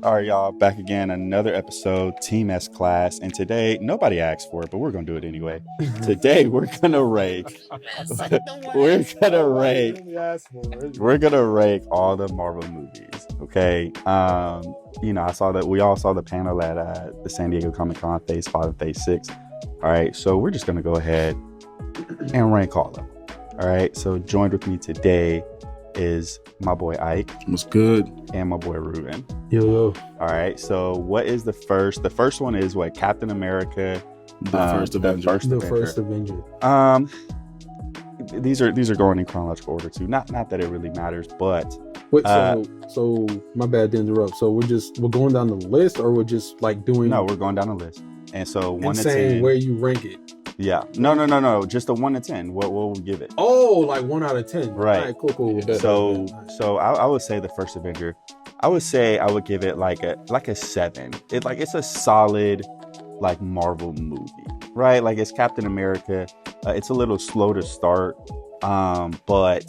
All right, y'all, back again. Another episode, Team S Class. And today, nobody asked for it, but we're going to do it anyway. Today, we're going to rake. we're going to rake. We're going to rake all the Marvel movies. Okay. I saw that we all saw the panel at the San Diego Comic Con, Phase 5 and Phase 6. All right. So we're just going to go ahead and rank all of them. All right. So joined with me today is my boy Ike. What's good? And my boy Ruben. Yo. All right. So what is the first? The first one is what? Captain America. The first Avenger. The first Avenger. These are going in chronological order too. Not that it really matters, but wait. So my bad to interrupt. So we're going down the list, or we're just like doing? No, we're going down the list. And so 1 to 10. Where you rank it. Yeah. No. Just the 1 to 10. What will we give it? Oh, like 1 out of 10. Right. All right, cool. So I would say the first Avenger. I would say I would give it like a 7. It's a solid like Marvel movie, right? Like it's Captain America. It's a little slow to start, but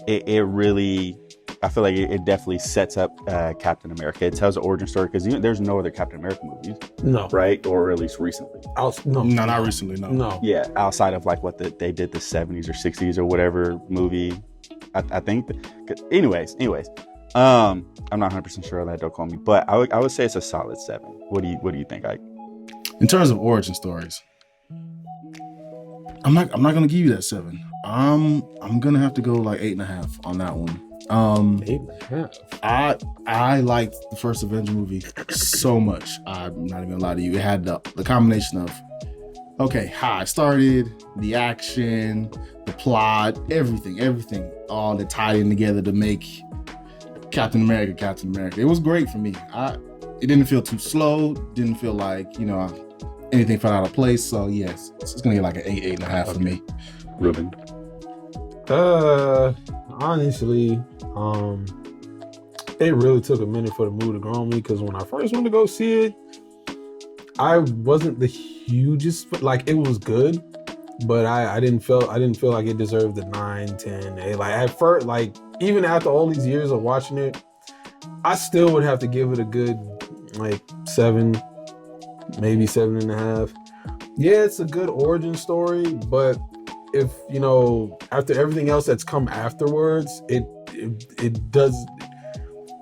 it really. I feel like it definitely sets up Captain America. It tells the origin story because there's no other Captain America movies. No. Right? Or at least recently. No, not recently, no. Yeah, outside of like what they did the 70s or 60s or whatever movie. I think. Anyways. I'm not 100% sure on that. Don't call me. But I would say it's a solid 7. What do you think, Ike? In terms of origin stories, I'm not gonna give you that 7. I'm gonna have to go like 8.5 on that one. 8.5. I liked the first Avenger movie so much. I'm not even gonna lie to you. It had the combination of how it started, the action, the plot, everything, all that tied in together to make Captain America. It was great for me. It didn't feel too slow. Didn't feel like anything felt out of place. So yes, it's gonna get like an 8.5 for me. Ruben. Honestly, it really took a minute for the movie to grow on me because when I first went to go see it, I wasn't the hugest, like it was good, but I didn't feel like it deserved the 9, 10, 8. Like at first, like even after all these years of watching it, I still would have to give it a good like 7, maybe 7.5. Yeah, it's a good origin story, but if after everything else that's come afterwards, it does.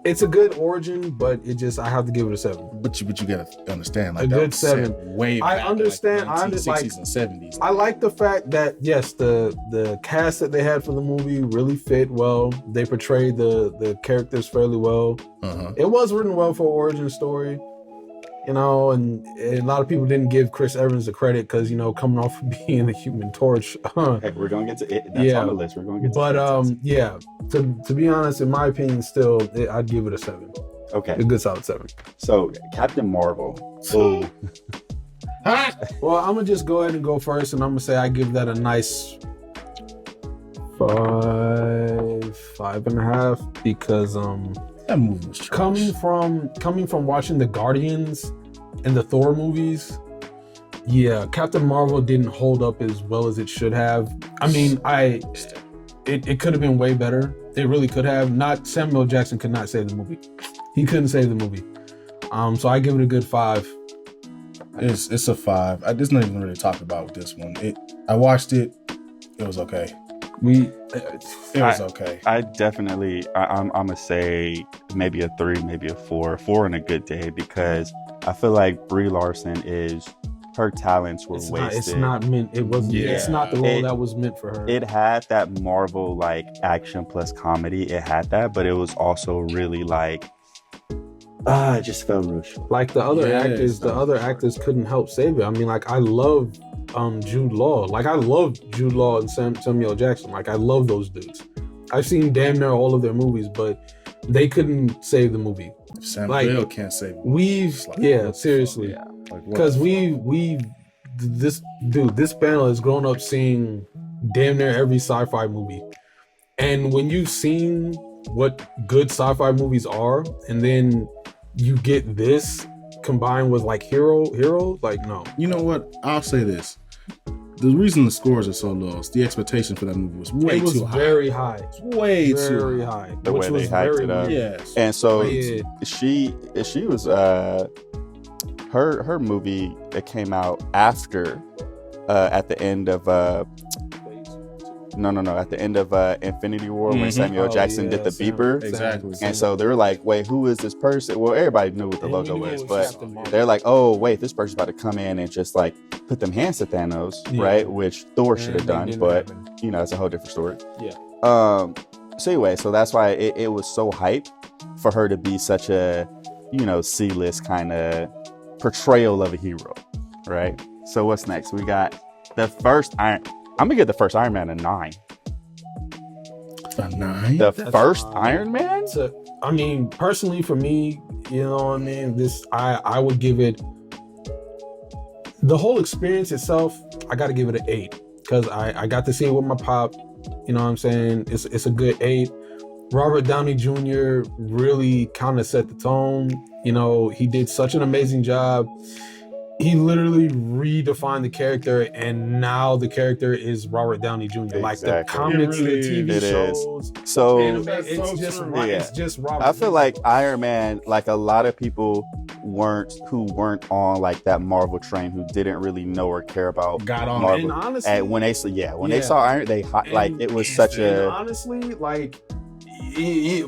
It's a good origin, but I have to give it a 7. But you gotta understand, like a good 7. Way back, I understand. Like I understand. 60s and 70s. I like the fact that yes, the cast that they had for the movie really fit well. They portrayed the characters fairly well. It was written well for an origin story. And a lot of people didn't give Chris Evans the credit because, coming off of being the Human Torch. Hey, we're going to get to it. That's on the list. We're going to get to it. To be honest, in my opinion, still, I'd give it a 7. Okay. A good solid 7. So, Captain Marvel. Oh. Well, I'm going to just go ahead and go first, and I'm going to say I give that a nice 5.5, because that movie was trash. Coming from watching the Guardians and the Thor movies, yeah, Captain Marvel didn't hold up as well as it should have. I mean, it could have been way better. It really could have. Not Samuel Jackson could not save the movie. He couldn't save the movie. So I give it a good 5. It's a 5. There's not even really talk about with this one. I watched it. It was okay. It was okay. I definitely, I'm gonna say maybe a 3, maybe a 4 on a good day, because I feel like Brie Larson her talents were wasted. It's not meant. It wasn't. Yeah. It's not the role that was meant for her. It had that Marvel like action plus comedy. It had that, but it was also really like, it just felt real short. Like the other actors couldn't help save it. I mean, like I love Jude Law. Like I love Jude Law and Samuel Jackson. Like I love those dudes. I've seen damn near all of their movies, but they couldn't save the movie. Samuel can't save it. Seriously. Because this panel has grown up seeing damn near every sci-fi movie. And when you've seen what good sci-fi movies are, and then you get this combined with like hero, like no. You know what? I'll say this. the reason the scores are so low is the expectation for that movie was way it was too high. very high. Way too Very high. high. The which way they was hyped very it up. weird. Yes. And so Yeah. she was her movie that came out after at the end of at the end of Infinity War when Mhm. Samuel Oh, Jackson yeah, did the Sam- beeper. Exactly. And so they were like, wait, who is this person? Well, everybody knew what the And logo we knew was, it but Captain Marvel. they're like, oh, wait, this person's about to come in and just like put them hands to Thanos, Yeah. right? Which Thor should And have they done, didn't but happen. you know, it's a whole different story. Yeah. So anyway, so that's why it was so hype for her to be such a, you know, C-list kind of portrayal of a hero, right? So what's next? We got the first I'm gonna give the first Iron Man a 9. A 9? The That's first high. Iron Man? So, I mean, personally for me, you know what I mean? I would give it, the whole experience itself, I got to give it an 8 because I got to see it with my pop. You know what I'm saying? It's a good 8. Robert Downey Jr. really kind of set the tone. You know, he did such an amazing job. He literally redefined the character, and now the character is Robert Downey Jr. Like the Exactly. comics, It really the TV is. It is. shows, So anime, That's it's so just true. right. Yeah. It's just Robert. I feel like Iron Man, like a lot of people who weren't on like that Marvel train, who didn't really know or care about Got on. Marvel. And honestly, And when they when they Yeah. saw Iron, like And- it was such and a honestly, like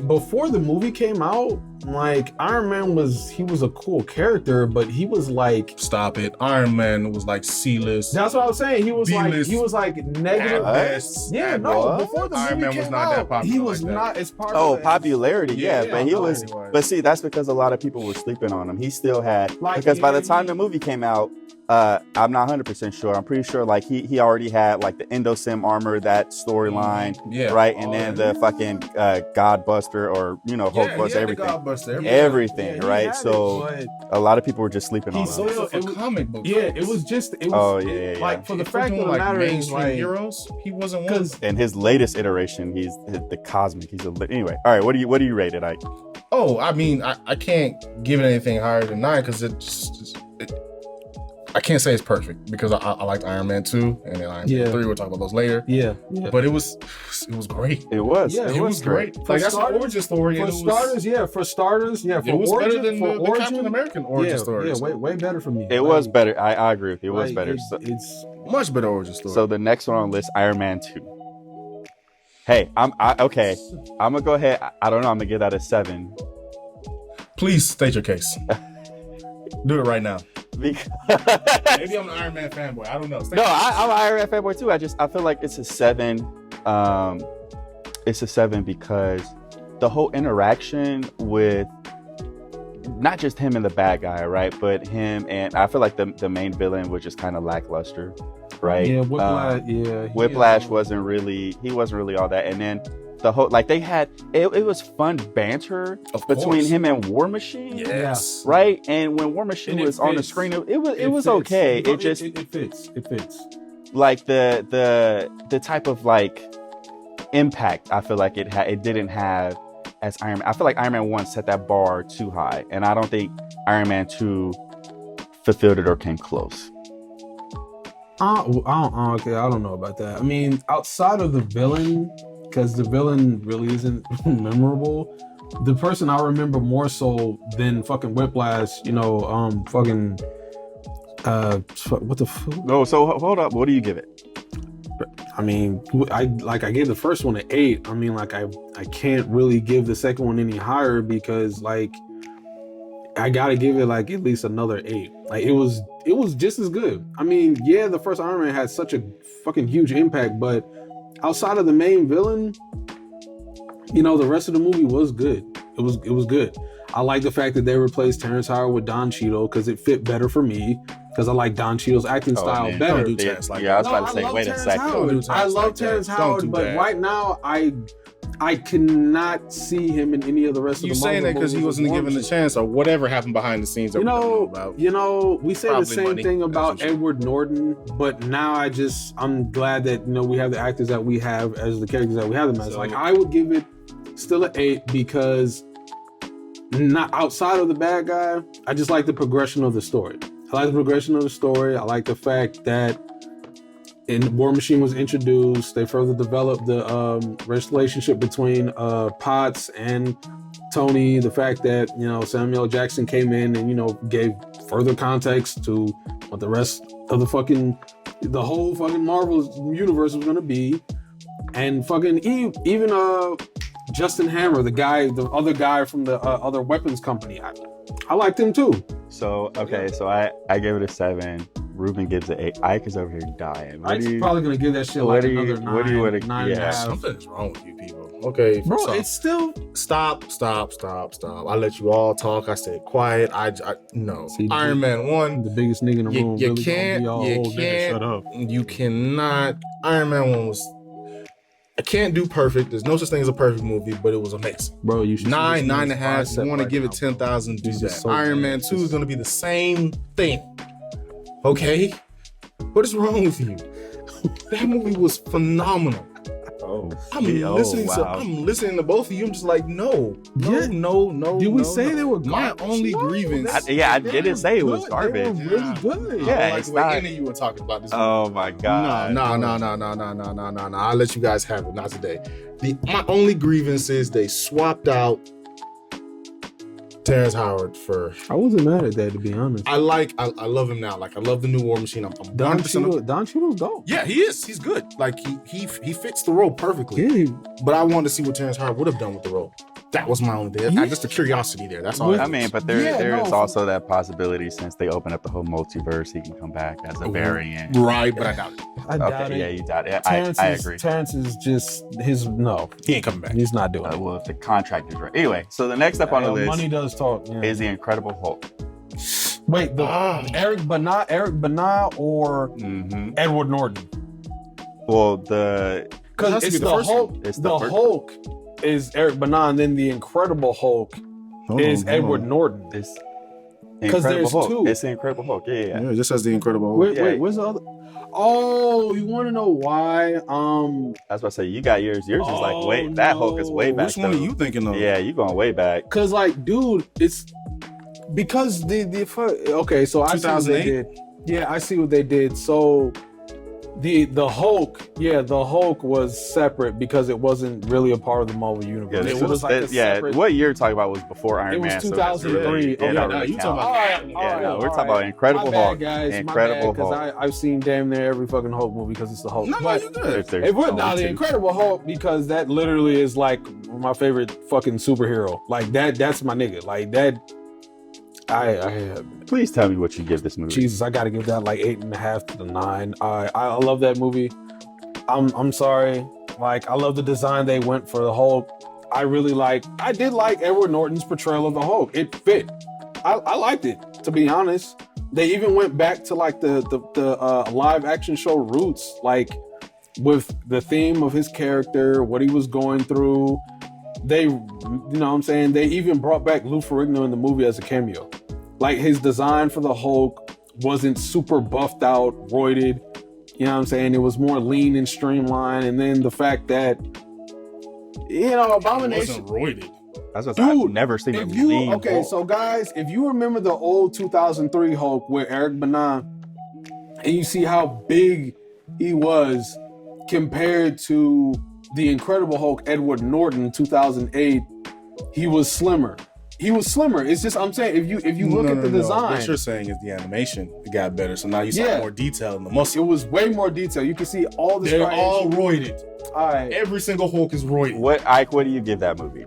before the movie came out, like Iron Man was a cool character, but he was like, Stop it. Iron Man was like C-list. that's what I was saying. He was B-list. like negative. At best. Yeah, At no. what? Before the Iron movie Man came was not that out, popular he was like that. not as part oh of popularity, yeah, Yeah, but he no, was. he was. But see, that's because a lot of people were sleeping on him. He still had Like, because by the yeah, time he- the movie came out, I'm not 100% sure. I'm pretty sure like he already had like the Endosim armor, that storyline, Yeah. right, and Oh, then yeah. the fucking Godbuster or Hulkbuster, everything. Everything, he right? had it, So but a lot of people were just sleeping on He's him. so- So for comic books. yeah, it was just it was. Oh, yeah, yeah, Like yeah. for the If we're fact of doing, the like matter is mainstream like heroes, he wasn't one. because In his latest iteration, he's the cosmic. He's anyway. All right, what do you rate it, Ike? Oh, I mean, I can't give it anything higher than 9 because I can't say it's perfect because I liked Iron Man 2 and then Iron Yeah. Man 3. We'll talk about those later. yeah. But it was great. It was. Yeah, It was great. For Like that's an starters- origin story. For and it starters, for starters, for it was origin, better than for the origin, Captain American origin story. Yeah, way better for me. It Like, was better. I agree with you. It was like, better. It's Much better origin story. So the next one on the list, Iron Man 2. Hey, okay. I'm gonna go ahead. I don't know. I'm gonna give that a 7 please state your case. Do it right now. because Maybe I'm an Iron Man fanboy. I don't know. no, I'm an Iron Man fanboy too. I feel like it's a 7. It's a 7 because the whole interaction with not just him and the bad guy, right? But him and I feel like the main villain was just kind of lackluster, right? yeah, Whiplash. Whiplash wasn't really all that, and then the whole like they had it was fun banter Of between course. him and War Machine, Yes. right? And when War Machine And it was on the fits. screen, it was fits. okay. No, It just it fits. It fits. like the type of like impact I feel like it didn't have as Iron Man. I feel like Iron Man 1 set that bar too high, and I don't think Iron Man 2 fulfilled it or came close. Okay, I don't know about that. I mean, outside of the villain, because the villain really isn't memorable. The person I remember more so than fucking Whiplash, fucking what the fuck? No, so hold up. What do you give it? I mean, I gave the first one an 8. I mean, like I can't really give the second one any higher because like I gotta give it like at least another 8. Like it was just as good. I mean, yeah, the first Iron Man had such a fucking huge impact, but outside of the main villain, the rest of the movie was good. It was good. I like the fact that they replaced Terrence Howard with Don Cheadle because it fit better for me. Because I like Don Cheadle's acting Oh, style man. better. Don't do Terrence like Yeah, I was No, about to say, love wait a Terrence second. Howard. Don't do Terrence I love like that. Terrence Don't Howard, do but that. right now I cannot see him in any of the rest You of the saying that Marvel because he movies wasn't as War given the Machine. chance or whatever happened behind the scenes that we don't know about. We say Probably the same money, thing that's about for sure. Edward Norton, but now I'm glad that we have the actors that we have as the characters that we have them as. So- Like I would give it still an 8 because not outside of the bad guy, I just like the progression of the story. I like the progression of the story. I like the fact that and War Machine was introduced. They further developed the relationship between Potts and Tony. The fact that Samuel L. Jackson came in and gave further context to what the rest of the whole fucking Marvel universe was gonna be, and fucking even Justin Hammer, the other guy from the other weapons company, I liked him too. So okay, so I gave it a 7. Ruben gives it 8. Ike is over here dying. Ike's probably gonna give that shit like another 9. What do you want to? 9 and a half. Something's wrong with you people. Okay, Bro, so it's still stop. I let you all talk. I stayed quiet. I no. See, Iron Man 1. the biggest nigga in the room. You Really can't. gonna be all You old nigga, shut up. can't. You cannot. Iron Man 1 was. I can't do perfect. There's no such thing as a perfect movie, but it was amazing. Bro, you should 9, 9.5. You want to give it 10,000? Do He's that. just so Iron bad. Man 2 is going to be the same thing. Okay, what is wrong with you? That movie was phenomenal. Oh, I'm wow. listening to both of you. I'm just like, no. Yeah. Did we say they were My garbage? only No, grievance. I didn't say it was Good. garbage. They were really good. Yeah, I don't like it's the way not- any of you were talking about this movie. Oh my god. No. I'll let you guys have it. Not today. My only grievance is they swapped out Terrence Howard for. I wasn't mad at that, to be honest. I love him now. Like I love the new War Machine. I'm Don 100%. Cheadle's dope. Yeah, he is. He's good. Like he fits the role perfectly. Yeah, But I wanted to see what Terrence Howard would have done with the role. That was my only thing. Just a curiosity there. That's all. I mean, but there is also that possibility since they open up the whole multiverse, he can come back as a variant. Right, but I doubt it. I doubt Okay, it. yeah, you doubt it. Terrence I is- agree. Terrence is just no. He ain't coming back. He's not doing it. Well, if the contract is right. Anyway, so the next up on the list Money does talk. Yeah. is the Incredible Hulk. Wait, Eric Bana or Mm-hmm. Edward Norton? Well, It Because has to it's be the the first Hulk. one. It's the the first- Hulk is Eric Bana, and then the Incredible Hulk is Edward Norton. it's 'Cause Incredible there's Hulk. two. It's the Incredible Hulk. Yeah. Yeah, just as the Incredible Hulk. Wait, Yeah. where's the other? Oh, you want to know why? That's what I say. You got yours. Yours is like way. That Hulk is way back. Which one are though. you thinking of? Yeah, you going way back. Cause like, dude, it's because okay. So I see what they 2008? did. Yeah, I see what they did. So the Hulk, the Hulk was separate because it wasn't really a part of the Marvel universe. Yeah, It was like a separate. what you're talking about was before Iron It was Man. so 2003. that's really- Okay, that now really you talking counts. about- Yeah, no, we're all talking about Incredible my Hulk. bad, guys. Incredible Because Hulk. I've seen damn near every fucking Hulk movie because it's the Hulk. No, But you good. There's it would only now the two. Incredible Hulk because that literally is like my favorite fucking superhero. Like that's my nigga. Like that. Please tell me what you give this movie. Jesus, I gotta give that like 8.5 to 9. I love that movie. I'm sorry. Like I love the design they went for the Hulk. I did like Edward Norton's portrayal of the Hulk. It fit. I liked it, to be honest. They even went back to like the live action show roots, like with the theme of his character, what he was going through. They, you know what I'm saying? They even brought back Lou Ferrigno in the movie as a cameo. Like his design for the Hulk wasn't super buffed out, roided. You know what I'm saying? It was more lean and streamlined. And then the fact that, Abomination. It wasn't roided. That's what Dude, I've never seen If a you lean okay, Hulk. so guys, if you remember the old 2003 Hulk with Eric Bana, and you see how big he was compared to the Incredible Hulk Edward Norton 2008, he was slimmer. It's just I'm saying if you look at the design, What you're saying is the animation it got better. So now you saw Yeah. more detail in the it muscle. was way more detail. You can see all the They're striations. all roided. All right. Every single Hulk is roided. What do you give that movie?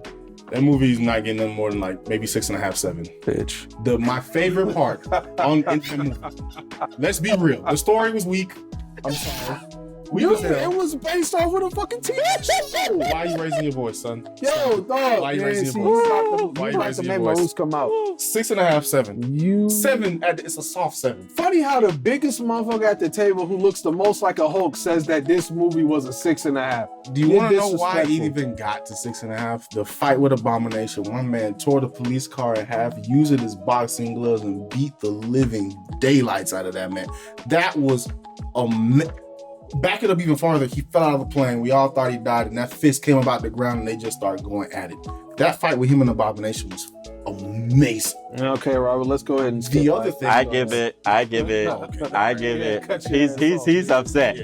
That movie's not getting no more than like maybe 6.5, 7. Bitch. My favorite part in the movie. Let's be real. The story was weak. I'm sorry. Weak as hell. It was based off of a fucking TV show. Why are you raising your voice, son? Yo, dog. Why you man, raising your see, voice? you Why you like raising to your make my voice? moves come out. 6.5, 7. You 7. It's a soft 7. Funny how the biggest motherfucker at the table who looks the most like a Hulk says that this movie was a 6.5. Do you want to know why it Disrespectful. even got to 6.5? The fight with Abomination. One man tore the police car in half, using his boxing gloves and beat the living daylights out of that man. That was back it up even farther. He fell out of a plane. We all thought he died, and that fist came about the ground, and they just started going at it. That fight with him and Abomination was amazing. Okay, Robert, let's go ahead and skip The other right. thing I give it. He's upset.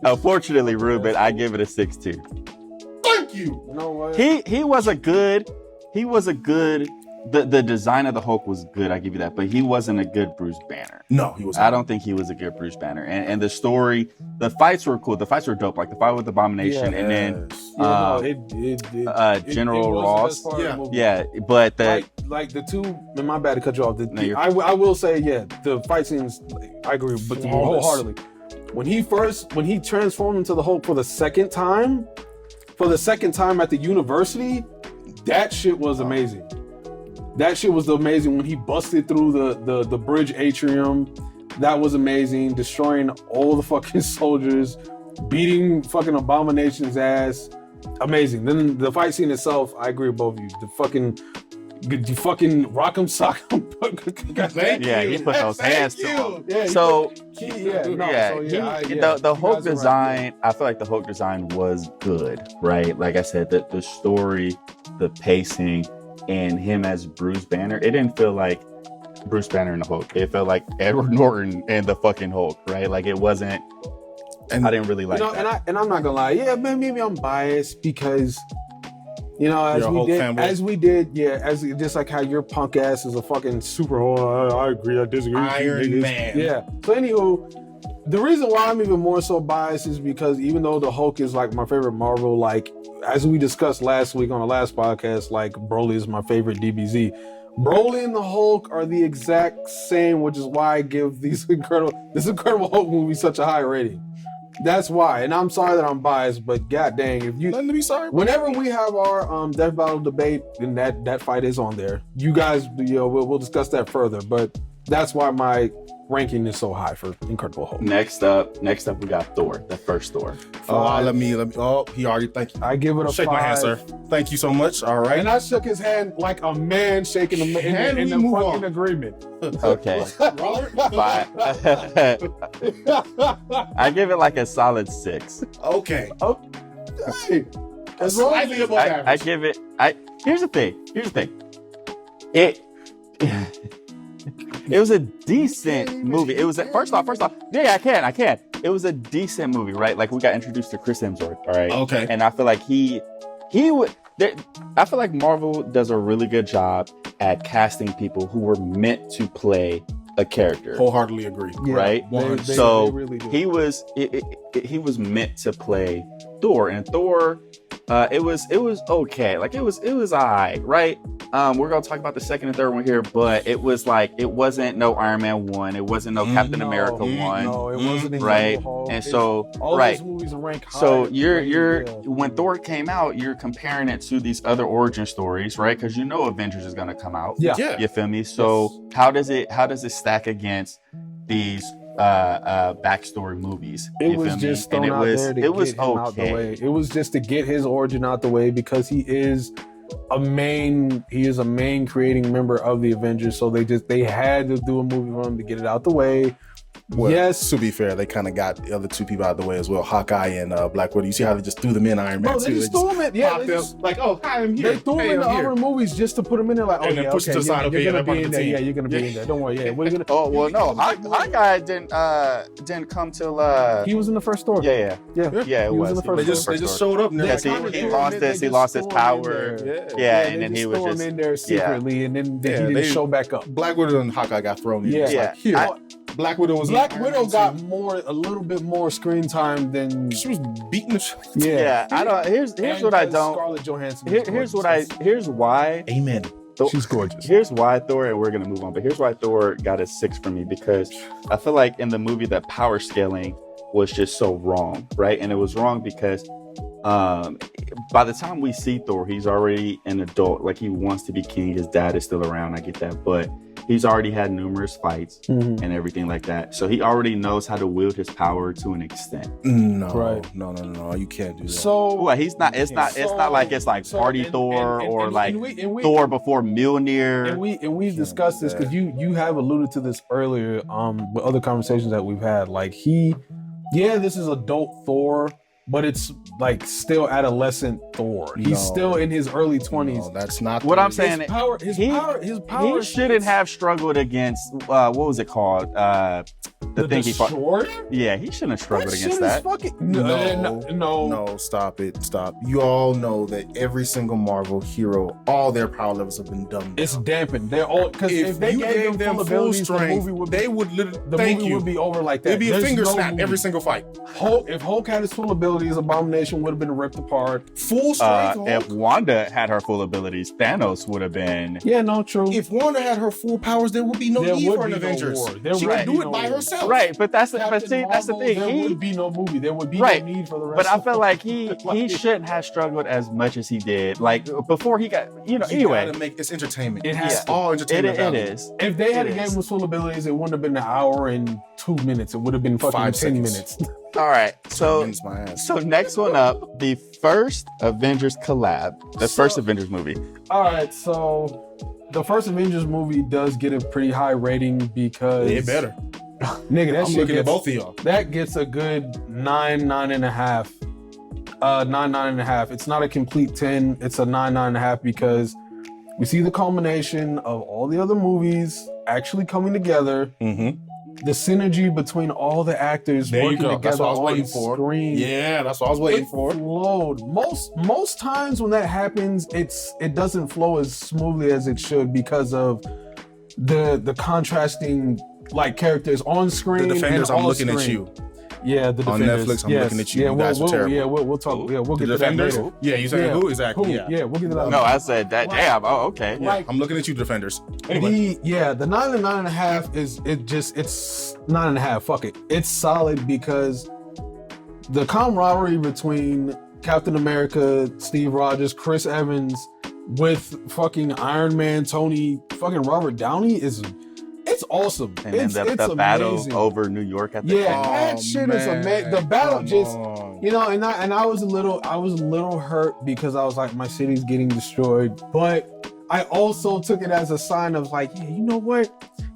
Unfortunately, Ruben, I give it a 6-2. Thank you. You know what? He was a good. The design of the Hulk was good. I give you that, but he wasn't a good Bruce Banner. No, he was. I don't think he was a good Bruce Banner. And the story, the fights were cool. The fights were dope. Like the fight with Abomination, and then General Ross. Yeah, but like the two. And my bad to cut you off. No, I will say, the fight scenes. I agree with you wholeheartedly. When he transformed into the Hulk for the second time at the university, that shit was amazing. That shit was amazing when he busted through the bridge atrium. That was amazing. Destroying all the fucking soldiers, beating fucking Abomination's ass. Amazing. Then the fight scene itself, I agree with both of you. The fucking rock'em sock'em. he put those hands to him. The Hulk design, I feel like the Hulk design was good, right? Like I said, the story, the pacing, and him as Bruce Banner, it didn't feel like Bruce Banner and the Hulk. It felt like Edward Norton and the fucking Hulk, right? Like it wasn't. And I didn't really like that. And I'm not gonna lie, man, maybe I'm biased because as we did, just like how your punk ass is a fucking super Hulk. I agree, I disagree. Iron Man. Yeah. So anywho, the reason why I'm even more so biased is because even though the Hulk is like my favorite Marvel, like as we discussed last week on the last podcast, like Broly is my favorite DBZ. Broly and the Hulk are the exact same, which is why I give this Incredible Hulk movie such a high rating. That's why, and I'm sorry that I'm biased, but god dang, if you nothing to be sorry. Whenever we have our Death Battle debate, then that fight is on there. You guys, we'll discuss that further, but that's why my ranking is so high for Incredible Hulk. Next up, we got Thor, the first Thor. Let me. Oh, he already. Thank you. I give it a shake 5. my hand, sir. Thank you so much. All right. And I shook his hand like a man shaking in the fucking agreement. Okay. I give it like a solid 6. Okay. Hey, slightly above average. I give it. Here's the thing. It was a decent movie. It was first off. Yeah, I can. It was a decent movie, right? Like we got introduced to Chris Hemsworth, all right? Okay. And I feel like he would. I feel like Marvel does a really good job at casting people who were meant to play a character. Wholeheartedly agree. Right? They really do. he was meant to play Thor, and Thor, it was okay. Like it was alright, right? We're gonna talk about the second and third one here, but it wasn't no Iron Man 1, it wasn't no Captain America 1. No, it wasn't right? Hulk. And so all those movies are ranked high. So when Thor came out, you're comparing it to these other origin stories, right? Because Avengers is gonna come out. Yeah. You feel me? So how does it stack against these backstory movies? It was just thrown out there to get him out the way. It was just to get his origin out the way because he is a main creating member of the Avengers. So they had to do a movie for him to get it out the way. Well, yes. To be fair, they kind of got the other two people out of the way as well, Hawkeye and Black Widow. You see how they just threw them in Iron Man 2? They just threw them in. Yeah, like, oh, hi, I'm here. They threw them in the other movies just to put them in there. Like, and then push it to the side. You're gonna be in there. Yeah, you're gonna be in there. Don't worry. Yeah, we're gonna. Oh well, no, Hawkeye didn't come till. He was in the first Thor. Yeah. It was. In the first they just showed up. Yes, he lost his power. Yeah, and then he was just in there secretly, and then he didn't show back up. Black Widow and Hawkeye got thrown in. Yeah. Black Widow got a little bit more screen time than she was beating the shit. Yeah. I don't. Here's what I don't. Scarlett Johansson. Here's why. Amen. She's gorgeous. Here's why Thor, and we're gonna move on. But here's why Thor got a 6 for me, because I feel like in the movie that power scaling was just so wrong, right? And it was wrong because by the time we see Thor, he's already an adult. Like he wants to be king. His dad is still around. I get that, but he's already had numerous fights and everything like that. So he already knows how to wield his power to an extent. No, right. No, you can't do that. So well, he's not. It's not like Party Thor or like Thor before Mjolnir. And we've discussed this because you have alluded to this earlier with other conversations that we've had. Like this is adult Thor, but it's like still adolescent Thor. He's No. still in his early 20s. No, that's not What the- I'm saying, His he power shouldn't have struggled against what was it called? The thing he fought. Destroyer? Yeah, he shouldn't have struggled That against shit is that. fucking No, stop it. Stop. You all know that every single Marvel hero, all their power levels have been dumbed down. It's dampened. They're all because if they you gave them full abilities, the movie would be, they would literally the thank movie you. would be over like that. It'd be a There's finger no snap movie. every single fight. If Hulk had his full abilities, Abomination would have been ripped apart. Full strength. If Hulk. Wanda had her full abilities, Thanos would have been. Yeah, no, true. If Wanda had her full powers, there would be no There need would for an be no Avengers. war. There She would could be do it no by war. herself. Right, but that's the Captain that's the Marvel, thing. There He, would be no movie. There would be Right. no need for the rest. but I of feel it. like he shouldn't have struggled as much as he did. Like before he got, You anyway, gotta make it's entertainment. It has It's to. all it entertainment. value. is. If they had It gave is. him his full abilities, it wouldn't have been an hour and 2 minutes. It would have been fucking 5 10 seconds. minutes. All right, so Wins my ass. so next one up, the first Avengers collab, the first Avengers movie. All right, so the first Avengers movie does get a pretty high rating because It better. nigga, that I'm shit looking at gets, both of y'all. that gets a good 9.5. 9.5. It's not a complete 10. It's a 9.5 because we see the culmination of all the other movies actually coming together. Mm-hmm. The synergy between all the actors There you working go. together That's what I was on waiting for. screen. Yeah, that's what I was waiting It for. flowed. Most times when that happens, it doesn't flow as smoothly as it should because of the contrasting like characters on screen. The Defenders, and I'm off looking at screen. you. Yeah, the On Defenders. Netflix, I'm Yes. looking at you. Yeah, You guys are terrible. Yeah, we'll talk. Yeah, we'll The get to that Defenders? later. Yeah, you saying Yeah. who exactly? Cool. Yeah. Yeah, we'll get to that. No, later. I said that. Damn. Oh, okay. Like, I'm looking at you, Defenders. Anyway, the 9 and 9.5 it's 9.5. Fuck it. It's solid because the camaraderie between Captain America, Steve Rogers, Chris Evans, with fucking Iron Man, Tony, fucking Robert Downey it's awesome. And then it's the battle amazing. over New York at the Yeah, end. that shit is amazing. The battle just, you know, and I was a little hurt because I was like, my city's getting destroyed. But I also took it as a sign of like, yeah, you know what?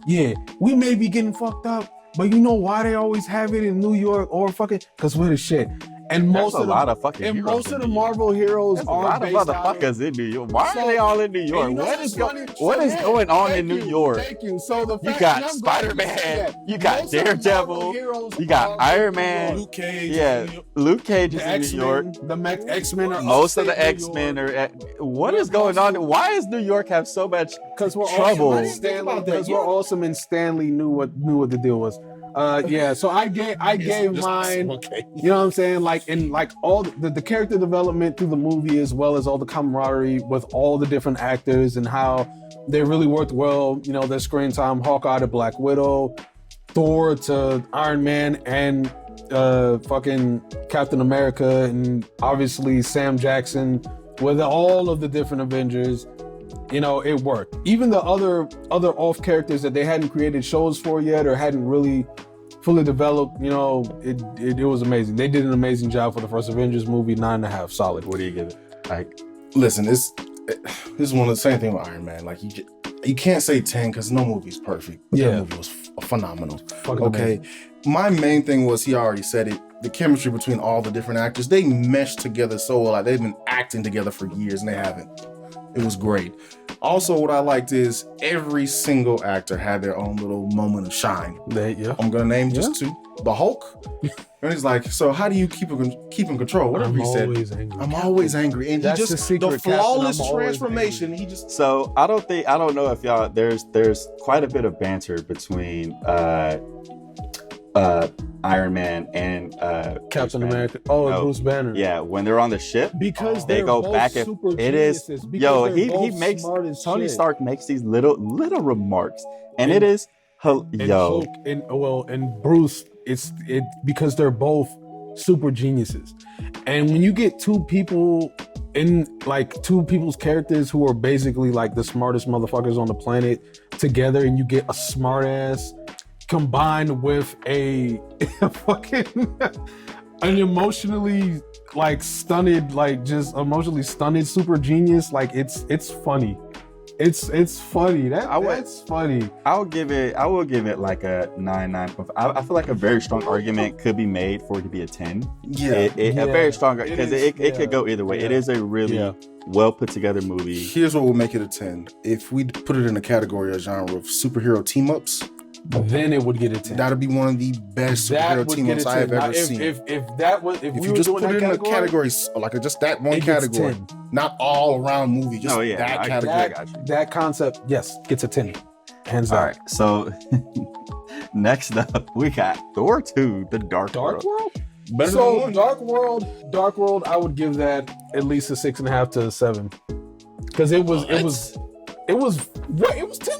Yeah, we may be getting fucked up, but you know why they always have it in New York or fucking because we're the shit. And There's most a of lot the of fucking and heroes most in of the New York. Marvel heroes There's a are lot of based out of motherfuckers in New York. Why So- are they all in New York? And you know What what's is funny? what is So, going on thank in New you, York? Thank you. So the You fact, got and I'm glad you said Spider-Man, that. you got Most of the Daredevil, Marvel heroes you got are Iron based in New Man. York. Luke Cage. Yeah, Luke Cage is The in New York. X-Men, the X-Men are Most of the upstate New X-Men York. are what is going on? Why does New York have so much Because we're trouble? awesome. I didn't think about that. Because we're awesome, and Stanley knew what the deal was. Yeah. So I gave mine. Okay. You know what I'm saying? Like in like all the character development through the movie, as well as all the camaraderie with all the different actors and how they really worked well. You know, their screen time, Hawkeye to Black Widow, Thor to Iron Man, and fucking Captain America, and obviously Sam Jackson with all of the different Avengers. You know, it worked. Even the other off characters that they hadn't created shows for yet or hadn't really fully developed, you know, it was amazing. They did an amazing job for the first Avengers movie. 9.5, solid. What do you give it? Like, Listen, this is one of the same thing with Iron Man. Like you can't say 10 because no movie's perfect. But Yeah. that movie was phenomenal. Fucking Okay. amazing. My main thing was he already said it. The chemistry between all the different actors, they meshed together so well. Like they've been acting together for years and they haven't. It was great. Also, what I liked is every single actor had their own little moment of shine. Yeah. I'm gonna name just two. The Hulk. And he's like, so how do you keep in control? Whatever I'm he said. always angry. I'm always angry. And That's he the just secret, the Captain. flawless I'm always transformation. He just so I don't know if y'all there's quite a bit of banter between Iron Man and Captain Bruce Banner. America. Oh, No. Bruce Banner. Yeah, when they're on the ship, Because they they're go both back and super it is geniuses, because yo they're he both makes smart as Tony shit. Stark makes these little remarks and And- it is And yo Hulk and Bruce, it's because they're both super geniuses. And when you get two people's characters who are basically like the smartest motherfuckers on the planet together, and you get a smart ass combined with a fucking an emotionally like stunted, like just emotionally stunted super genius, like it's funny. It's funny. That's funny. I will give it like a 9.5. I feel like a very strong argument could be made for it to be a 10. A very strong, because it could go either way. Yeah. It is a really well put together movie. Here's what will make it a 10. If we put it in a category, a genre of superhero team ups, Then it would get a 10. that'd be one of the best That superhero would team get ups a I have 10. Now, ever seen. If we you were just doing put that it in a category, category, like just that one it gets category, 10. not all around movie, just Oh, yeah, that I category. got you. That concept, yes, gets a 10. Hands down. All right, so next up we got Thor 2: The Dark World. World? Better than So one. Dark World, I would give that at least a 6.5 to a 7. Because it was 10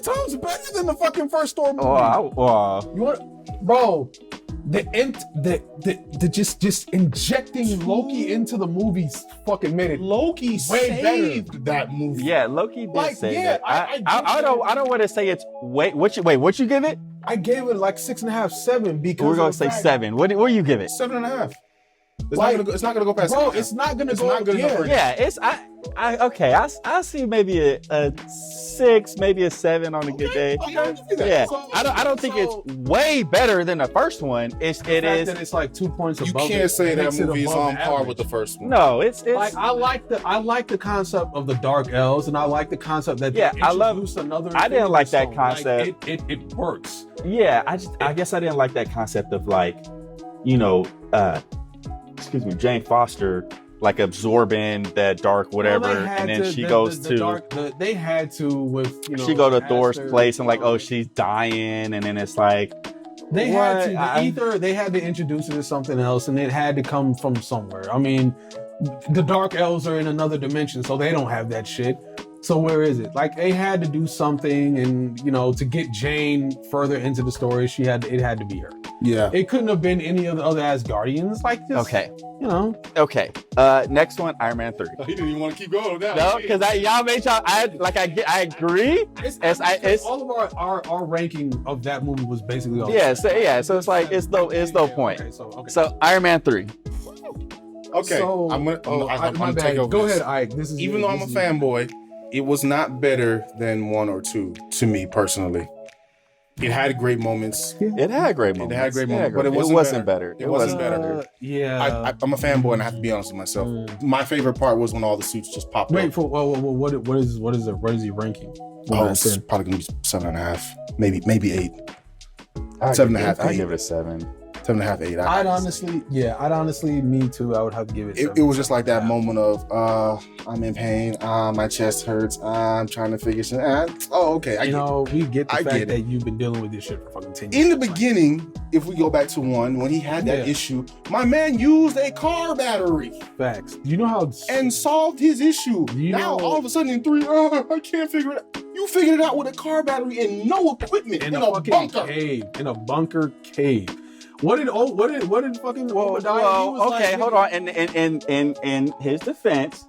times better than the fucking first Thor movie. You want, bro? The just injecting Loki into the movies fucking made it. Loki way saved that movie. Yeah, Loki did Like, say yeah, that. I don't want to say it's what you give it? I gave it like 6.5, 7 because We're gonna of the say fact- 7. What do you give it? 7.5. Like, It's not gonna go past. Bro, 7.5. it's not gonna It's go. not gonna go further. Yeah, it's okay. I see maybe a 6, maybe a 7 on a good day. Yeah, I don't think it's way better than the first one. It That is. it's like 2 points You above. can't say that makes it movie is above on par average. with the first one. No, it's Like I like the concept of the Dark Elves, and I like the concept that Yeah, they I love- introduced another. I didn't like that Infinity Stone. Like, concept. it works. Yeah, I guess I didn't like that concept of like, Jane Foster like absorbing that dark whatever, Well, they had and then to- she the- goes the to dark. They had to with she go to Thor's Aster, place and like, oh, she's dying, and then it's like, They had to What? either they had to introduce it as something else, and it had to come from somewhere. I mean, the Dark Elves are in another dimension, so they don't have that shit. So where is it? Like they had to do something, and to get Jane further into the story, it had to be her. Yeah. It couldn't have been any of the other Asgardians. Like this, okay, you know. okay. Next one, Iron Man 3. He didn't even want to keep going with that. No, because I agree. It's all of our ranking of that movie was basically all yeah, so it's like it's no point. Okay, okay. So Iron Man 3. Okay. So, I'm my gonna bad. take over. Go this. ahead, Ike. This is Even though I'm a fanboy, it was not better than 1 or 2 to me personally. It had great moments. It had great moments. It had great moments, but it it wasn't better. It wasn't better. Yeah. I'm a fanboy, and I have to be honest with myself. My favorite part was when all the suits just popped Wait up. for what is he ranking? Oh, it's probably gonna be 7.5, maybe 8. 7.5, I 8. give it a 7. 7.5, 8. I'd honestly, me too. I would have to give it. It was just like that moment of I'm in pain, my chest hurts, I'm trying to figure shit out. Oh, okay. We get the I fact get it. that you've been dealing with this shit for fucking 10 years. In the beginning, if we go back to 1, when he had that issue, my man used a car battery Facts. You know how and solved his issue. You Now, know- all of a sudden in 3, I can't figure it out. You figured it out with a car battery and no equipment in in a a fucking bunker. cave, in a bunker cave. What did fucking Obadiah? He was okay, like, hold on. In his defense,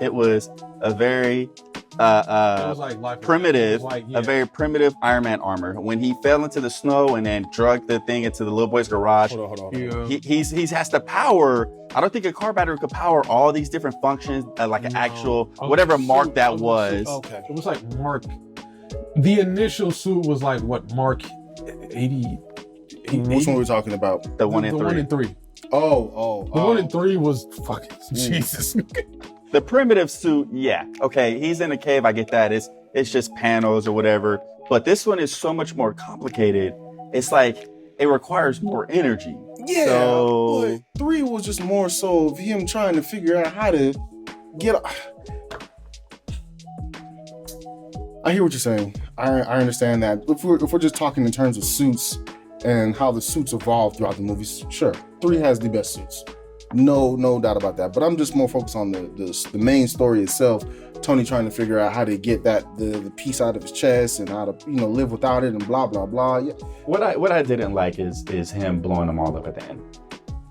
it was a very It was like life or primitive, death. It was like, a very primitive Iron Man armor. When he fell into the snow and then drug the thing into the little boy's garage, Hold on. yeah. he has to power. I don't think a car battery could power all these different functions, like an No. actual Of whatever the mark suit, that of the was. suit. Okay. It was like Mark. The initial suit was like what Mark 80. Which one are we talking about? The one in the 3. 1 in 3. Oh. The 1 in 3 was fucking Jesus. The primitive suit, yeah. Okay, he's in a cave, I get that. It's just panels or whatever. But this one is so much more complicated. It's like it requires more energy. Yeah, So- but 3 was just more so of him trying to figure out how to get. I hear what you're saying. I understand that. If we're just talking in terms of suits and how the suits evolved throughout the movies, sure, 3 has the best suits. No doubt about that. But I'm just more focused on the main story itself. Tony trying to figure out how to get the piece out of his chest and how to live without it and blah blah blah. Yeah, What I didn't like is him blowing them all up at the end.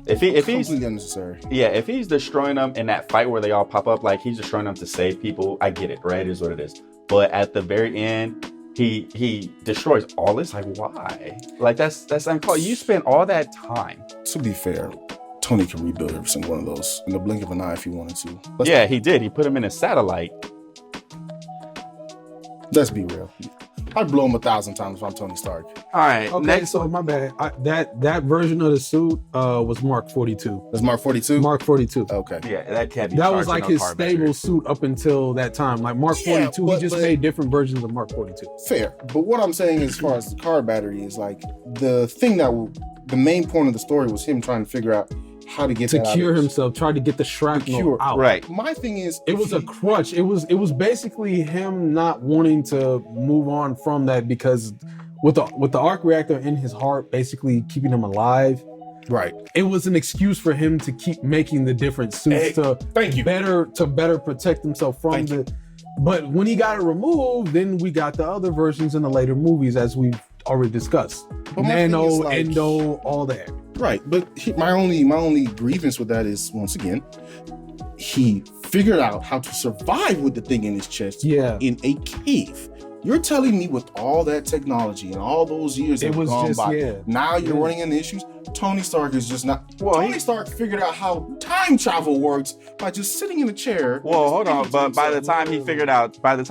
If he's completely unnecessary. if he's destroying them in that fight where they all pop up, like he's destroying them to save people, I get it, right? It is what it is. But at the very end, he destroys all this. Like, why? Like that's uncalled. You spent all that time. To be fair, Tony can rebuild every single one of those in the blink of an eye if he wanted to. Yeah, he did. He put him in a satellite. Let's be real. I'd blow him 1,000 times if I'm Tony Stark. All right, Okay, next so my bad. That version of the suit was Mark 42. That's Mark 42? Mark 42. Okay. Yeah, that can't be. That was charging like no his car stable battery. suit up until that time. Like Mark Yeah, 42, but- he just but- made different versions of Mark 42. Fair. But what I'm saying as far as the car battery is like the thing the main point of the story was him trying to figure out how to get To that out cure of his- himself, tried to get the shrapnel Cure. out. Right. My thing is, It was a crutch. It was basically him not wanting to move on from that because with the arc reactor in his heart, basically keeping him alive. right. It was an excuse for him to keep making the different suits to Thank you. better protect himself from Thank you. the. But when he got it removed, then we got the other versions in the later movies, as we've already discussed. But my thing Nano, is, like- Endo, all that. Right, but my only grievance with that is once again, he figured out how to survive with the thing in his chest Yeah. in a cave. You're telling me with all that technology and all those years that It have was gone just, by, yeah. now you're Yeah. running into issues. Tony Stark is just not. Well, Tony Stark figured out how time travel works by just sitting in a chair. Well, hold on, but by the himself. time he figured out time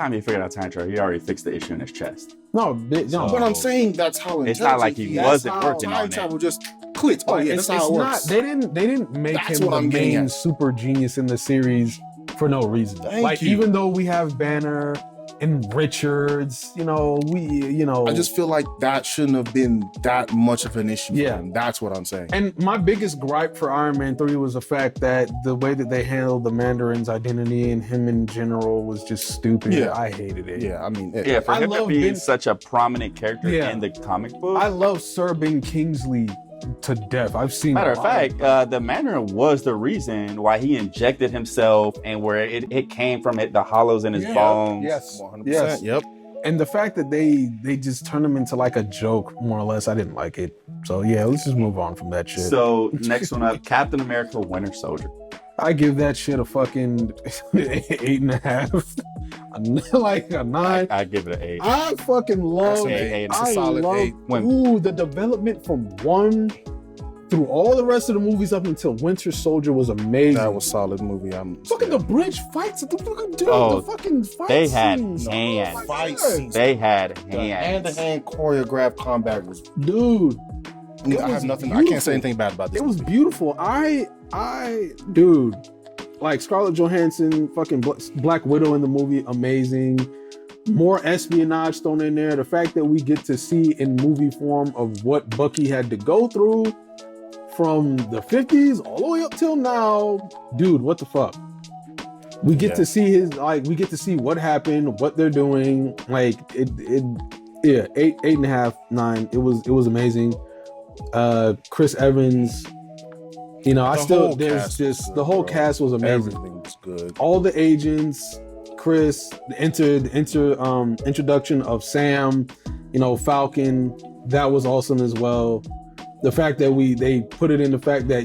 travel, he already fixed the issue in his chest. No, no. But I'm saying that's how It's not like he intelligent wasn't That's how working time on it. travel just clicked. Oh yeah, that's how it works. They didn't make That's him what the I'm getting main at. super genius in the series for no reason. Thank like you. even though we have Banner and Richards, I just feel like that shouldn't have been that much of an issue. Yeah. For him. That's what I'm saying. And my biggest gripe for Iron Man 3 was the fact that the way that they handled the Mandarin's identity and him in general was just stupid. Yeah. I hated it. Yeah, I mean, Yeah, for I him to love be Ben- such a prominent character Yeah. in the comic book. I love Sir Ben Kingsley to death. I've seen Matter a of lot fact, the Mandarin was the reason why he injected himself and where it came from the hollows in his Yeah. bones. Yes. 100%. Yes. Yep. And the fact that they just turned him into like a joke, more or less, I didn't like it. So yeah, let's just move on from that shit. So next one up, Captain America: Winter Soldier. I give that shit a fucking 8.5, like a 9. I give it an 8. I fucking love That's an 8. It's a I solid love 8. Ooh, the development from 1 through all the rest of the movies up until Winter Soldier was amazing. That was a solid movie. Look at the bridge fights. The fucking dude, Oh, the fucking fight they had scenes. hands. Oh my Fight God. scenes. They had The hands. hand-to-hand choreographed combat was. Dude, It I was have nothing. I beautiful. can't say anything bad about this. it was beautiful. Dude, like Scarlett Johansson, fucking Black Widow in the movie, amazing. More espionage thrown in there. The fact that we get to see in movie form of what Bucky had to go through from the 50s all the way up till now. Dude, what the fuck? We get Yeah. to see we get to see what happened, what they're doing. Like yeah, 8.5, 9. It was amazing. Chris Evans, the whole cast was amazing. Everything was good. All the agents, Chris, the introduction of Sam, Falcon, that was awesome as well. The fact that they put it in the fact that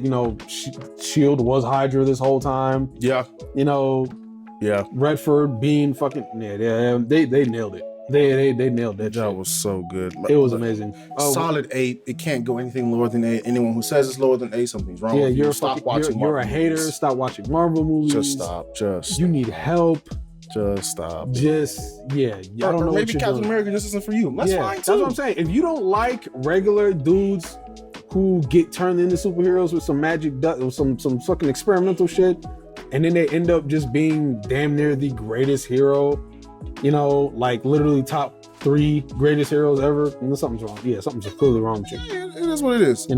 Shield was Hydra this whole time. Yeah. Yeah. Redford being fucking they nailed it. They nailed that. That shit. was so good. It was amazing. Solid 8. It can't go anything lower than 8. Anyone who says it's lower than 8, something's wrong. Yeah, with you. you're Stop watching. You're a Marvel hater. movies. Stop watching Marvel movies. Just stop. You need help. Just stop. I don't know. Or what maybe you're Captain doing. America just isn't for you. That's fine That's too. what I'm saying. If you don't like regular dudes who get turned into superheroes with some magic, some fucking experimental shit, and then they end up just being damn near the greatest hero, like literally top 3 greatest heroes ever, then something's wrong. Yeah, something's clearly wrong with you. Yeah, it is what it is. You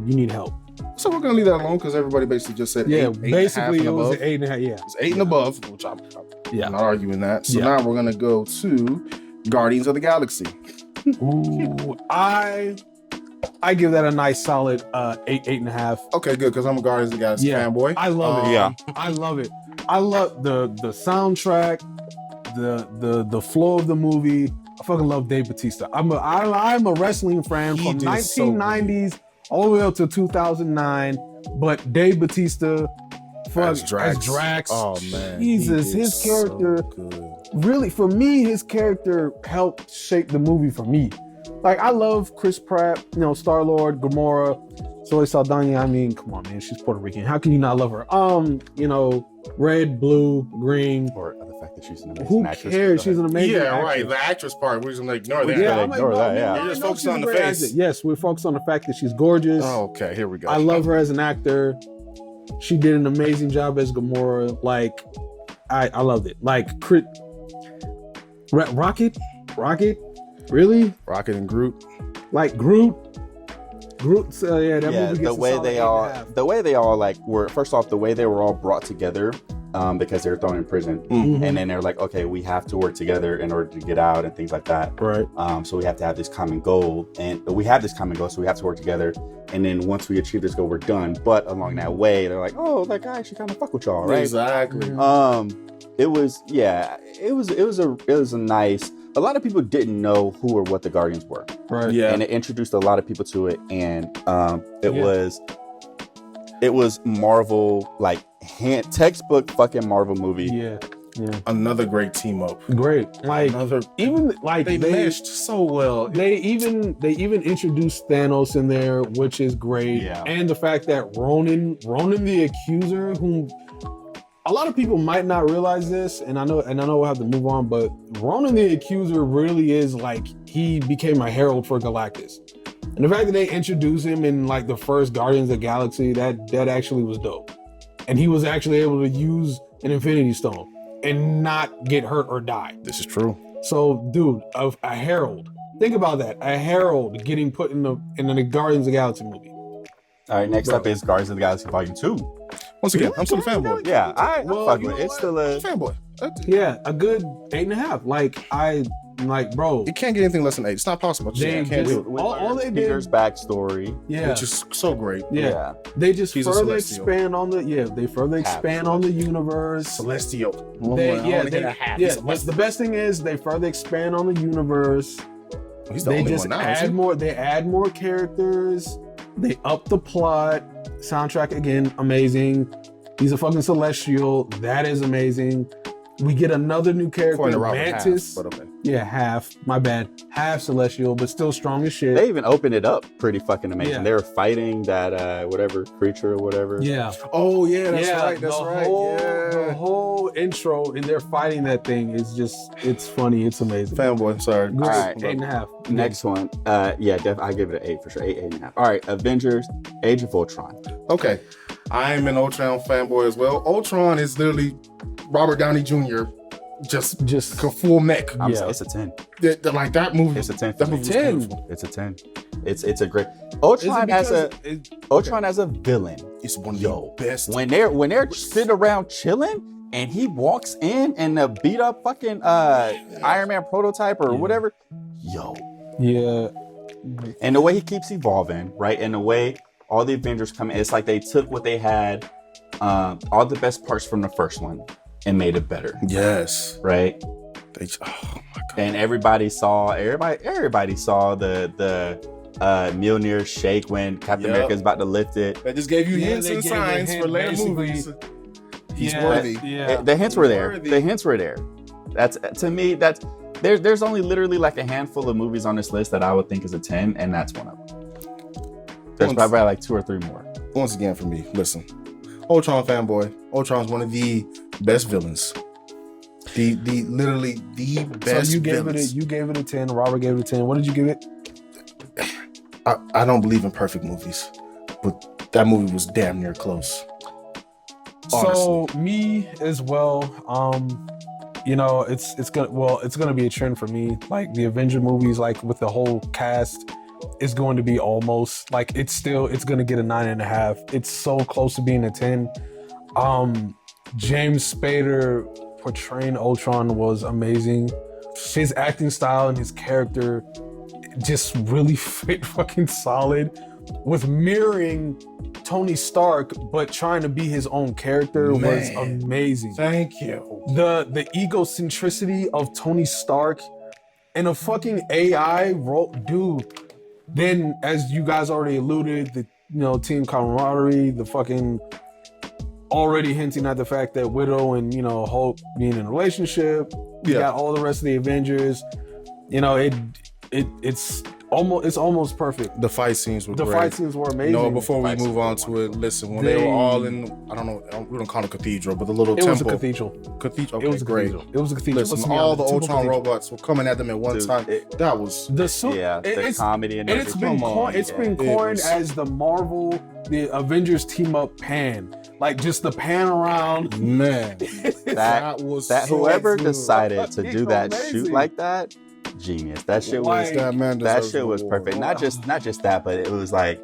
need help. So we're gonna leave that alone because everybody basically just said Yeah, 8, basically 8.5 it and was above. 8.5. Yeah. It's 8 and above, which I'm Yeah. not arguing that. So Yeah. now we're gonna go to Guardians of the Galaxy. Ooh, I give that a nice solid 8.5. Okay, good, because I'm a Guardians of the Galaxy Yeah. fanboy. I love it. Yeah. I love it. I love the soundtrack, the flow of the movie. I fucking love Dave Bautista. I'm a wrestling fan He from did so 1990s all the way up to 2009. But Dave Bautista, As Drax. Drax. Oh man, he Jesus, did his so character good. really, for me, his character helped shape the movie for me. Like, I love Chris Pratt, Star-Lord, Gamora, Zoe Saldana. I mean, come on, man, she's Puerto Rican. How can you not love her? Red, blue, green. Or the fact that she's an amazing Who actress. cares? She's an amazing Yeah, actress. right. The actress part, we're just gonna ignore that. Yeah, I'm ignore that, yeah. You're just no, focused she's on a the great face. actor. Yes, we're focused on the fact that she's gorgeous. Oh, okay, here we go. I love her as an actor. She did an amazing job as Gamora. Like, I loved it. Like, Rocket, really? Rocket and Groot. Like Groot. Yeah, that Yeah, movie gets the a way solid they 8.5. all like were first off the way they were all brought together because they were thrown in prison, Mhm. and then they're like, okay, we have to work together in order to get out and things like that. Right. So we have to have this common goal, and we have this common goal, so we have to work together. And then once we achieve this goal, we're done. But along that way, they're like, oh, that guy actually kind of fuck with y'all, right? Exactly. It was a nice. A lot of people didn't know who or what the Guardians were, Right. Yeah. and it introduced a lot of people to it, and it Yeah. was Marvel, like textbook fucking Marvel movie. Yeah. Yeah. Another great team up. Great. Like, Another. even like They meshed so well. They even introduced Thanos in there, which is great. Yeah. And the fact that Ronan the Accuser, whom a lot of people might not realize this, and I know we'll have to move on, but Ronan the Accuser really is like, he became a herald for Galactus. And the fact that they introduced him in like the first Guardians of the Galaxy, that actually was dope. And he was actually able to use an Infinity Stone and not get hurt or die. This is true. So, dude, a herald. Think about that. A herald getting put in the Guardians of the Galaxy movie. All right, next Bro. up is Guardians of the Galaxy Volume 2. Once again, I'm still a fanboy. Yeah, I Well, fuck you with know it. It's what? still a Fanboy. Yeah, a good 8.5. Like, bro. It can't get anything less than 8. It's not possible. They It can't just- do it. all they did- Peter's backstory. Yeah, Which is so great. yeah. They just He's a further Celestial. expand on the universe. Celestial. But the best thing is they further expand on the universe. He's the They only just one now. add more. They add more characters. They up the plot. Soundtrack again, amazing. He's a fucking Celestial. That is amazing. We get another new character, According to Robert Mantis. Half, but okay. Yeah, half. My bad. Half Celestial, but still strong as shit. They even opened it up pretty fucking amazing. Yeah. They were fighting that whatever creature or whatever. yeah. Oh yeah, that's Yeah, right. That's the right. The whole intro and they're fighting that thing is just, it's funny. It's amazing. Fanboy. Sorry. Great. All right. 8.5. Next one. I give it an 8 for sure. 8.5. All right, Avengers: Age of Ultron. Okay. I am an Ultron fanboy as well. Ultron is literally Robert Downey Jr. just full mech. Yeah. It's a 10. Like that movie. It's a 10. for That me. movie was 10. beautiful. It's a 10. It's a great Is it Ultron as a because it- Ultron as a villain. It's one of Yo, the best. When they're sitting around chilling and he walks in and the beat up fucking Iron Man prototype or whatever, yo. Yeah. And the way he keeps evolving, right? And the way all the Avengers come in, it's like they took what they had, all the best parts from the first one and made it better, Yes. right? Oh my god. And everybody saw the Mjolnir shake when Captain Yep. America is about to lift it. That just gave you Yeah, hints they and gave a signs hint, for later basically. movies. He's Yeah, worthy. Yeah. The hints were there. Worthy. The hints were there. That's, to me, that's there's only literally like a handful of movies on this list that I would think is a 10, and that's one of them. There's probably like 2 or 3 more. Once again, for me, listen. Ultron fanboy. Ultron's one of the best villains. Literally the best So you gave villains. it a 10. Robert gave it a 10. What did you give it? I don't believe in perfect movies, but that movie was damn near close. So me as well. It's gonna be a trend for me. Like the Avenger movies, like with the whole cast, is going to be almost like it's gonna get a 9.5. It's so close to being a 10. James Spader portraying Ultron was amazing. His acting style and his character just really fit fucking solid with mirroring Tony Stark, but trying to be his own character was Man. amazing. Thank you. The egocentricity of Tony Stark and a fucking AI role, dude. Then, as you guys already alluded, the team camaraderie, the fucking already hinting at the fact that Widow and Hulk being in a relationship. You Yeah. got all the rest of the Avengers. It's It's almost perfect. The fight scenes were The great. fight scenes were amazing. No, before we Fight move scenes on were to it, listen, when they were all in, I don't know, we don't call it a cathedral, but the little it temple. was a cathedral. Cathedral. It was a great. cathedral. It was a cathedral. Listen, Let's be all the honest, typical Ultron cathedral. robots were coming at them at one Dude, time. That was The suit, Yeah, the it's- comedy and and it's everything. been Come coined, on, it's been It coined was- as the Avengers team up pan, like just the pan around. man. That was that so whoever good. decided to do that shoot Amazing. like that, genius. That shit Like, was that man that deserves shit an was award. perfect. Not just that, but it was like,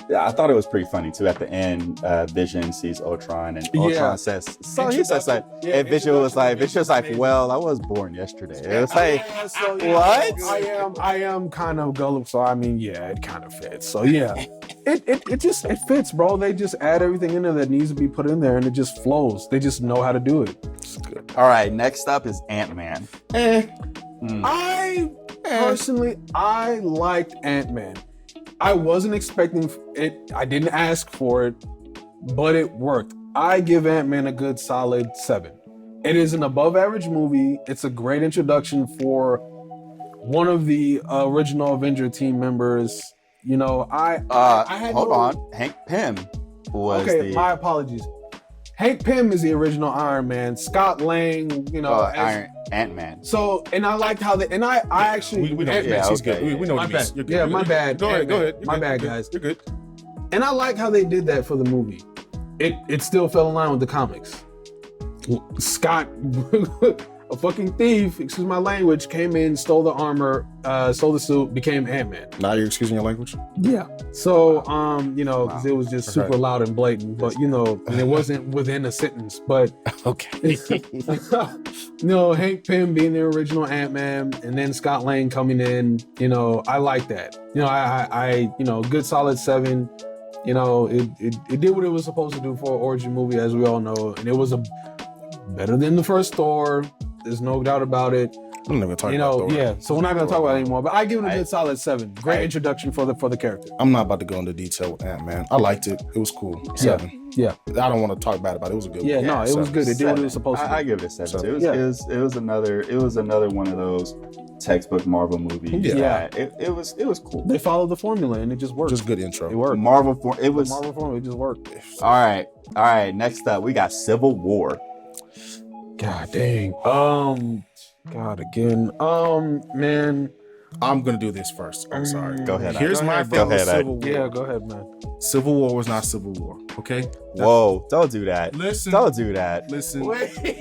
yeah, I thought it was pretty funny too. At the end, Vision sees Ultron, and Ultron Yeah. says, "So he says like." And Vision was like, "Well, I was born yesterday." It was like, what? I am kind of gullible, so I mean, yeah, it kind of fits. So yeah, it fits, bro. They just add everything in there that needs to be put in there, and it just flows. They just know how to do it. It's good. All right, next up is Ant-Man. I personally, I liked Ant-Man. I wasn't expecting it. I didn't ask for it, but it worked. I give Ant-Man a good solid 7. It is an above average movie. It's a great introduction for one of the original Avenger team members. You know, I had Hold no- on, Hank Pym was Okay, the my apologies. Hank Pym is the original Iron Man. Scott Lang, you know, Ant-Man. so, and I liked how and I actually, we know Ant-Man- yeah, she's okay. good. We know My what you mean. bad. You're good. Yeah, my bad. Go ahead. Go Ant-Man. ahead. You're My good. bad, You're guys. good. You're good. And I like how they did that for the movie. It still fell in line with the comics. Scott, a fucking thief, excuse my language, came in, stole the armor, stole the suit, became Ant-Man. Now you're excusing your language? Yeah. So, you know, 'cause Wow. it was just Okay. super loud and blatant, but you know, and it wasn't within a sentence. But Okay. no, Hank Pym being the original Ant-Man, and then Scott Lang coming in, you know, I like that. You know, I you know, good solid 7. You know, it did what it was supposed to do for an origin movie, as we all know, and it was better than the first Thor. There's no doubt about it. I'm not gonna talk You about know, Thor. yeah. So we're not gonna talk about it anymore. But I give it a I- good solid 7. Great I- introduction for the character. I'm not about to go into detail with Ant-Man. I liked it. It was cool. 7. Yeah. I don't want to talk bad about it. It was a good Yeah, one. no, it was 7. good. It did what it was supposed to do. I give it a 7 too. Yeah. It was another one of those textbook Marvel movies. Yeah. that it was cool. They followed the formula and it just worked. Just good intro. It worked. It was The Marvel formula, it just worked. all right. Next up, we got Civil War. God dang. God again. Man. I'm gonna do this first. I'm sorry. Go ahead. Here's Go my ahead, thing bro. with Go ahead, Civil War. Yeah, go ahead, man. Civil War was not Civil War. Okay. Whoa! Don't do that. Listen. Don't do that. Listen.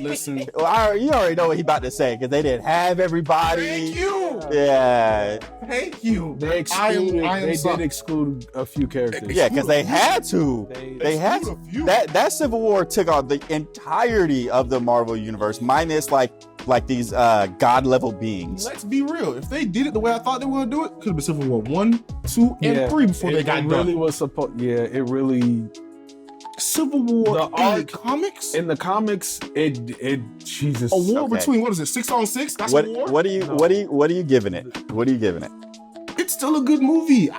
Listen. Well, you already know what he about to say because they didn't have everybody. Thank you. Yeah, Thank you. They excluded. I am They sorry. did exclude a few characters. yeah, because they had to. They- They had to. Exclude a few. That Civil War took on the entirety of the Marvel universe, minus like these god level beings. Let's be real. If they did it the way I thought they were gonna do it, could have been Civil War 1, 2, and Yeah, 3 before they got it done. really was supposed. Yeah, it really. Civil War The in arc- the comics? In the comics, it Jesus. A war Okay. between, what is it, 6-on-6? That's What a war? what are you No. what are you giving it? What are you giving it? It's still a good movie.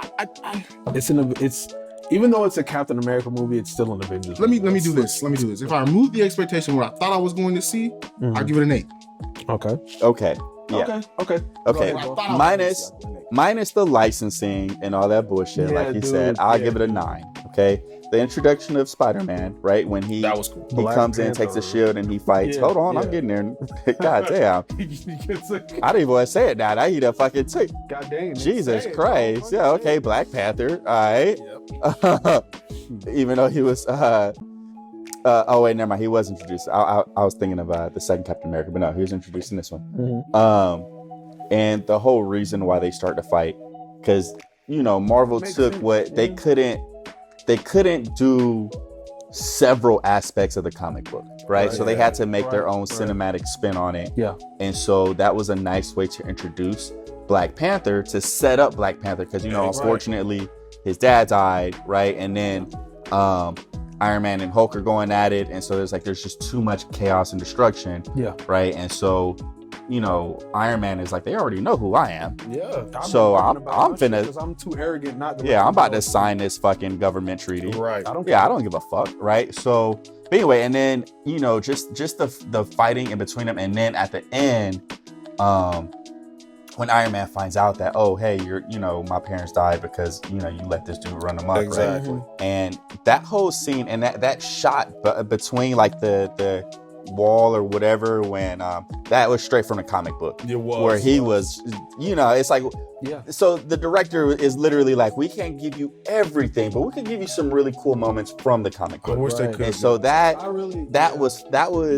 It's even though it's a Captain America movie, it's still an Avengers. Let me movie. do this. Let me do this. If I remove the expectation of what I thought I was going to see, Mhm. I'll give it an 8. Okay. Okay. Yeah. Okay. Okay. What I thought I was gonna Minus- see, I'll give it an 8. Minus the licensing and all that bullshit, Yeah, like you dude, said, I'll yeah. give it a 9. Okay. The introduction of Spider-Man, right? When he That was cool. he Black comes in, Panther. takes a shield, and he fights. Yeah, Hold on, yeah. I'm getting there. God damn. I didn't even want to say it now. I need a fucking take. God dang. Jesus Christ. Yeah, okay. Black Panther. All right. Yep. Even though he was oh wait, never mind. He was introduced. I was thinking of the second Captain America, but no, he was introduced in this one. Mhm. And the whole reason why they start to fight, because you know, Marvel Makes took sense, what they yeah. couldn't do several aspects of the comic book, right? Right, So they yeah. had to make their Right, own right. cinematic spin on it. Yeah. And so that was a nice way to introduce Black Panther, to set up Black Panther, because you know, Right. unfortunately, his dad died, right? And then Iron Man and Hulk are going at it, and so there's just too much chaos and destruction, Yeah. right? And so, you know, Iron Man is like, they already know who I am. Yeah. So I'm finna- because I'm too arrogant not to. Yeah, I'm about to know. sign this fucking government treaty. Right. I don't. Yeah, I don't give a fuck, right? So, but anyway, and then you know, just the fighting in between them, and then at the end, when Iron Man finds out that, oh, hey, my parents died because, you let this dude run amok, Exactly. right? And that whole scene and that shot between like the wall or whatever, when that was straight from the comic book. It was. Where he was, it's like, Yeah. so the director is literally like, we can't give you everything, but we can give you some really cool moments from the comic I book. wish they Right. could. And so that Yeah. was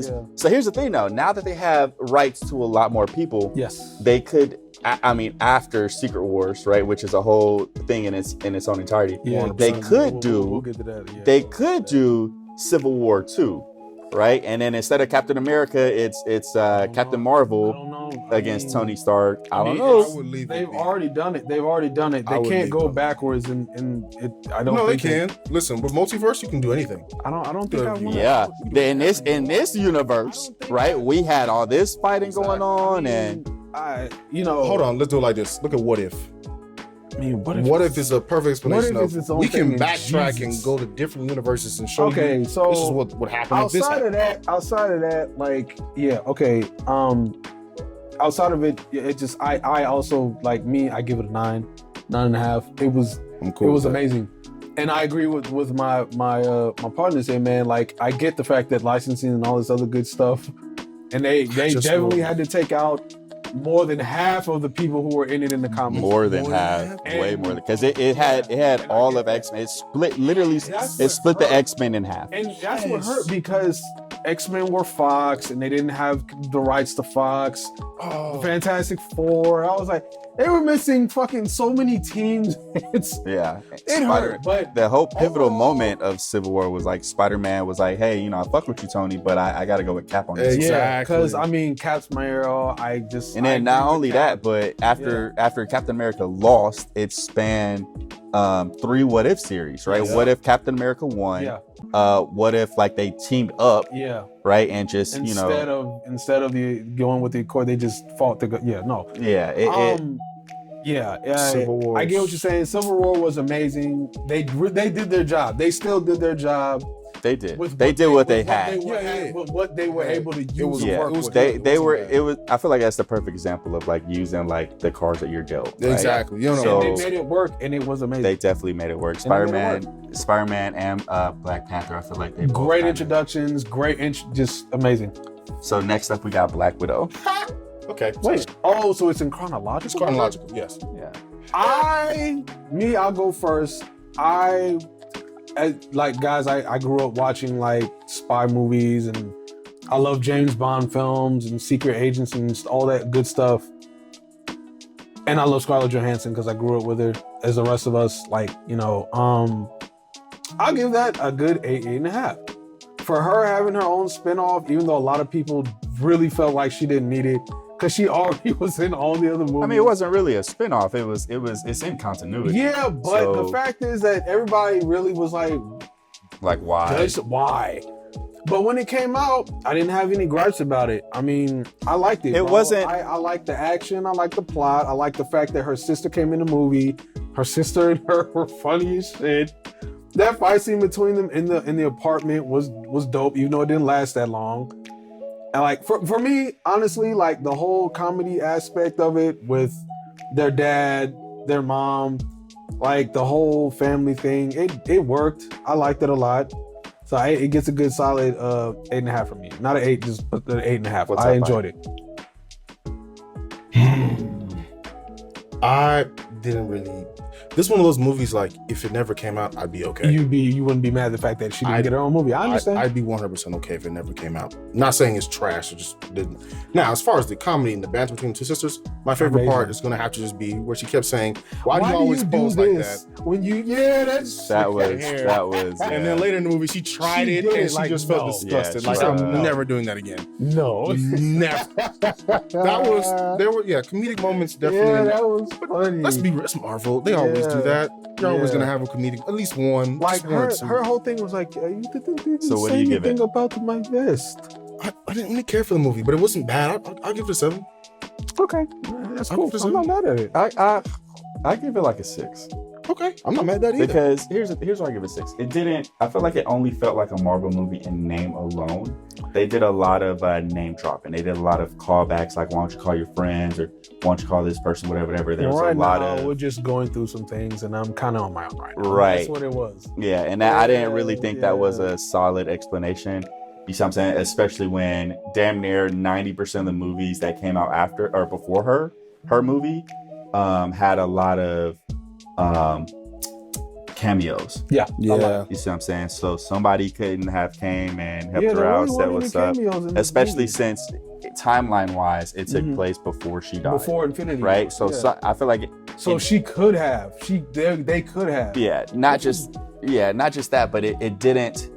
Yeah. so here's the thing though, now that they have rights to a lot more people, Yes. they could, I mean, after Secret Wars, right, which is a whole thing in its own entirety, Yeah. they could do We'll get to that. Yeah. they could do Civil War 2, right? And then instead of Captain America, it's Captain I Marvel don't know. against Tony Stark. I don't mean, know. I would leave They've it be. already done it. They've already done it. I They would can't leave go it. backwards, and it. I don't. No, they think can. Listen, with multiverse, you can do anything. I don't think I want. Yeah, in this universe, right? We had all this fighting going on, and Hold on, let's do it like this. Look at What If. I mean, What if it's a perfect explanation What if it's its of own we can thing in backtrack Jesus? and go to different universes and show Okay, you so this is what happened if this outside happened. outside of that, like, yeah, okay. Outside of it, it just I also, like me, I give it a 9.5. It was I'm cool. it was with that. amazing. And I agree with my partner saying, man, like, I get the fact that licensing and all this other good stuff, and they Just definitely move. had to take out more than half of the people who were in it in the comics. more than More than half, half? way more, because it had all of X-Men. It split literally. That's It what split the hurt. X-Men in half. And that's what Yes. hurt, because X-Men were Fox and they didn't have the rights to Fox. Oh, Fantastic Four. I was like, they were missing fucking so many teams. Yeah, It hurt, but The whole pivotal overall- moment of Civil War was like Spider-Man was like, hey, I fuck with you, Tony, but I got to go with Cap on this. Exactly. yeah, because I mean, Cap's my hero. And then not only that, but after Captain America lost, it spanned 3 What If series, right? Yeah. What if Captain America won? yeah, What if like they teamed up, yeah. right? And just Instead of the going with the Accord, they just fought to go. Yeah, no. yeah, Civil War. I get what you're saying. Civil War was amazing. They did their job. They still did their job. they did. With They did what they had. With what they were able to use. was- to Yeah, work it was with. good. they were. bad. It was. I feel like that's the perfect example of like using like the cards that you're dealt. Right? Exactly. You know, So- And they made it work, and it was amazing. They definitely made it work. And they made it Spider-Man, and Black Panther. I feel like they both Great kinda- introductions, just amazing. So next up, we got Black Widow. okay. Wait, oh, so it's in chronological? It's chronological. Yes. Yeah. I'll go first. Guys, I grew up watching like spy movies, and I love James Bond films and secret agents and all that good stuff. And I love Scarlett Johansson because I grew up with her, as the rest of us. I'll give that a good 8.5. For her having her own spinoff, even though a lot of people really felt like she didn't need it, because she already was in all the other movies. I mean, it wasn't really a spinoff. It's in continuity. Yeah, but So- the fact is that everybody really was like, Like why? just why? But when it came out, I didn't have any gripes about it. I mean, I liked it. It bro. wasn't- I liked the action. I liked the plot. I liked the fact that her sister came in the movie. Her sister and her were funny as shit. That fight scene between them in the apartment was dope, even though it didn't last that long. And like for me, honestly, like the whole comedy aspect of it with their dad, their mom, like the whole family thing, it worked. I liked it a lot. So it gets a good solid 8.5 from me. Not an 8, just an 8.5. What's I up, enjoyed it. I didn't really. This is one of those movies. Like, if it never came out, I'd be okay. You wouldn't be mad at the fact that she didn't I'd- get her own movie. I understand. I'd be 100% okay if it never came out. Not saying it's trash, it just didn't. Now, as far as the comedy and the banter between the two sisters, my favorite Amazing. part is going to have to just be where she kept saying, "Why do you always pose like that?" When you, yeah, that's That was hair. that was. And yeah. then later in the movie, she tried She it did and it, she like, just felt no. disgusted. Yeah, Like, she I'm said no. never doing that again. no. Never. There were comedic moments Yeah, definitely. that was funny. Let's be real, it's Marvel. They always do Yeah. that. You're always Yeah. gonna have a comedic, at least one. Like just one or her, two. her whole thing was like, you didn't So what say do you give anything it? about my vest. I didn't really care for the movie, but it wasn't bad. I'll give it a 7. Okay, that's I'll cool. give it a I'm not mad at it. I give it like a 6 Okay, I'm not mad at that either. because here's why I give it 6. It didn't. I feel like it only felt like a Marvel movie in name alone. they did a lot of name dropping. They did a lot of callbacks, like why don't you call your friends or why don't you call this person, whatever. There was right a lot now, of we're just going through some things, and I'm kind of on my own right now. Right. That's what it was. yeah, and that, I didn't really think that was Yeah. a solid explanation. You see what I'm saying? Especially when damn near 90% of the movies that came out after or before her movie, had a lot of cameos. Yeah. Yeah. You see what I'm saying? So somebody couldn't have came and helped Yeah, her there out, really said weren't what's any up. cameos in this Especially movie. since timeline wise, it took Mhm. place before she died. Before Infinity War, right? So, yeah. so I feel like So she could have. They could have. yeah, not just that, but it didn't.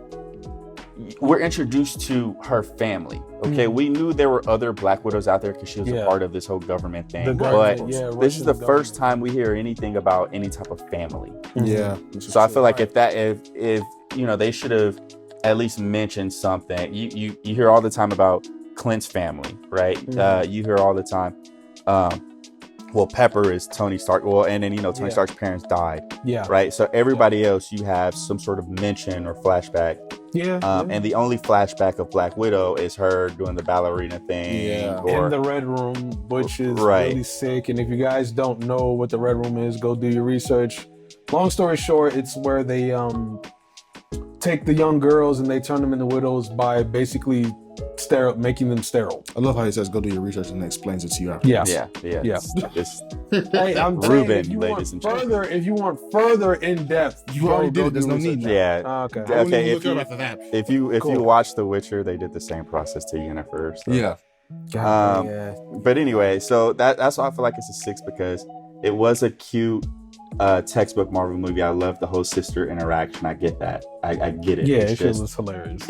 We're introduced to her family. Okay, we knew there were other Black Widows out there because she was Yeah. a part of this whole government thing. The But government, yeah, this is Russian the first government. time we hear anything about any type of family. Yeah. So I feel like if they should have at least mentioned something. You hear all the time about Clint's family, right? Mhm. You hear all the time. Well, Pepper is Tony Stark. Well, and then Tony Yeah. Stark's parents died, Yeah. right? So everybody else, you have some sort of mention or flashback. Yeah. And the only flashback of Black Widow is her doing the ballerina thing. Yeah. Or in the Red Room, which is Right. really sick. And if you guys don't know what the Red Room is, go do your research. Long story short, it's where they take the young girls and they turn them into widows by basically making them sterile. I love how he says, "Go do your research," and then explains it to you after. Yeah. yeah. It's- Hey, I'm saying, Ruben, if you ladies and gentlemen. if you want further in depth, You already did go it. There's do no research. need now. yeah. Okay. I wouldn't Okay, even if look you- up after that. If you Cool. watch The Witcher, they did the same process to Yennefer. So. Yeah. God, Um, yeah. But anyway, so that's why I feel like it's a 6 because it was a cute textbook Marvel movie. I love the whole sister interaction. I get that. I get it. Yeah, It's it shit just was hilarious.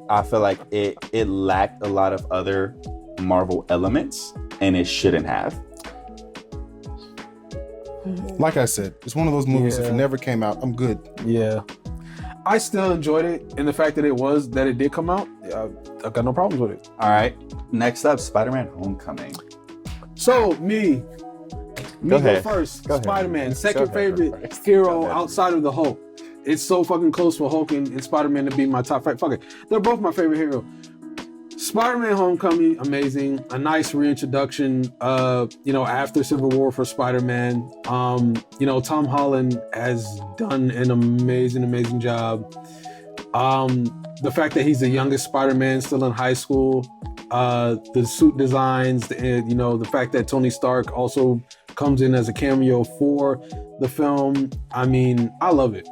I feel like it lacked a lot of other Marvel elements, and it shouldn't have. Like I said, it's one of those movies. If Yeah. it never came out, I'm good. Yeah, I still enjoyed it, and the fact that it did come out, I got no problems with it. All right. Next up, Spider-Man: Homecoming. So me Go go ahead. first. Go ahead. Spider-Man, Go second ahead, favorite first. hero Go ahead. outside of the Hulk. It's so fucking close for Hulk and Spider-Man to be my top 5. Fuck it, they're both my favorite hero. Spider-Man: Homecoming, amazing. A nice reintroduction, after Civil War for Spider-Man. Tom Holland has done an amazing job. The fact that he's the youngest Spider-Man, still in high school. The suit designs, the fact that Tony Stark also comes in as a cameo for the film. I mean, I love it.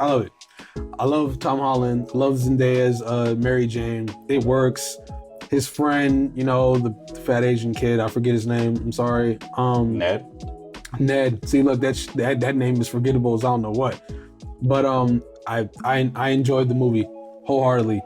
I love Tom Holland, love Zendaya's Mary Jane. It works. His friend, the fat Asian kid, I forget his name. I'm sorry. Ned. See, look, that name is forgettable as I don't know what. But I enjoyed the movie wholeheartedly.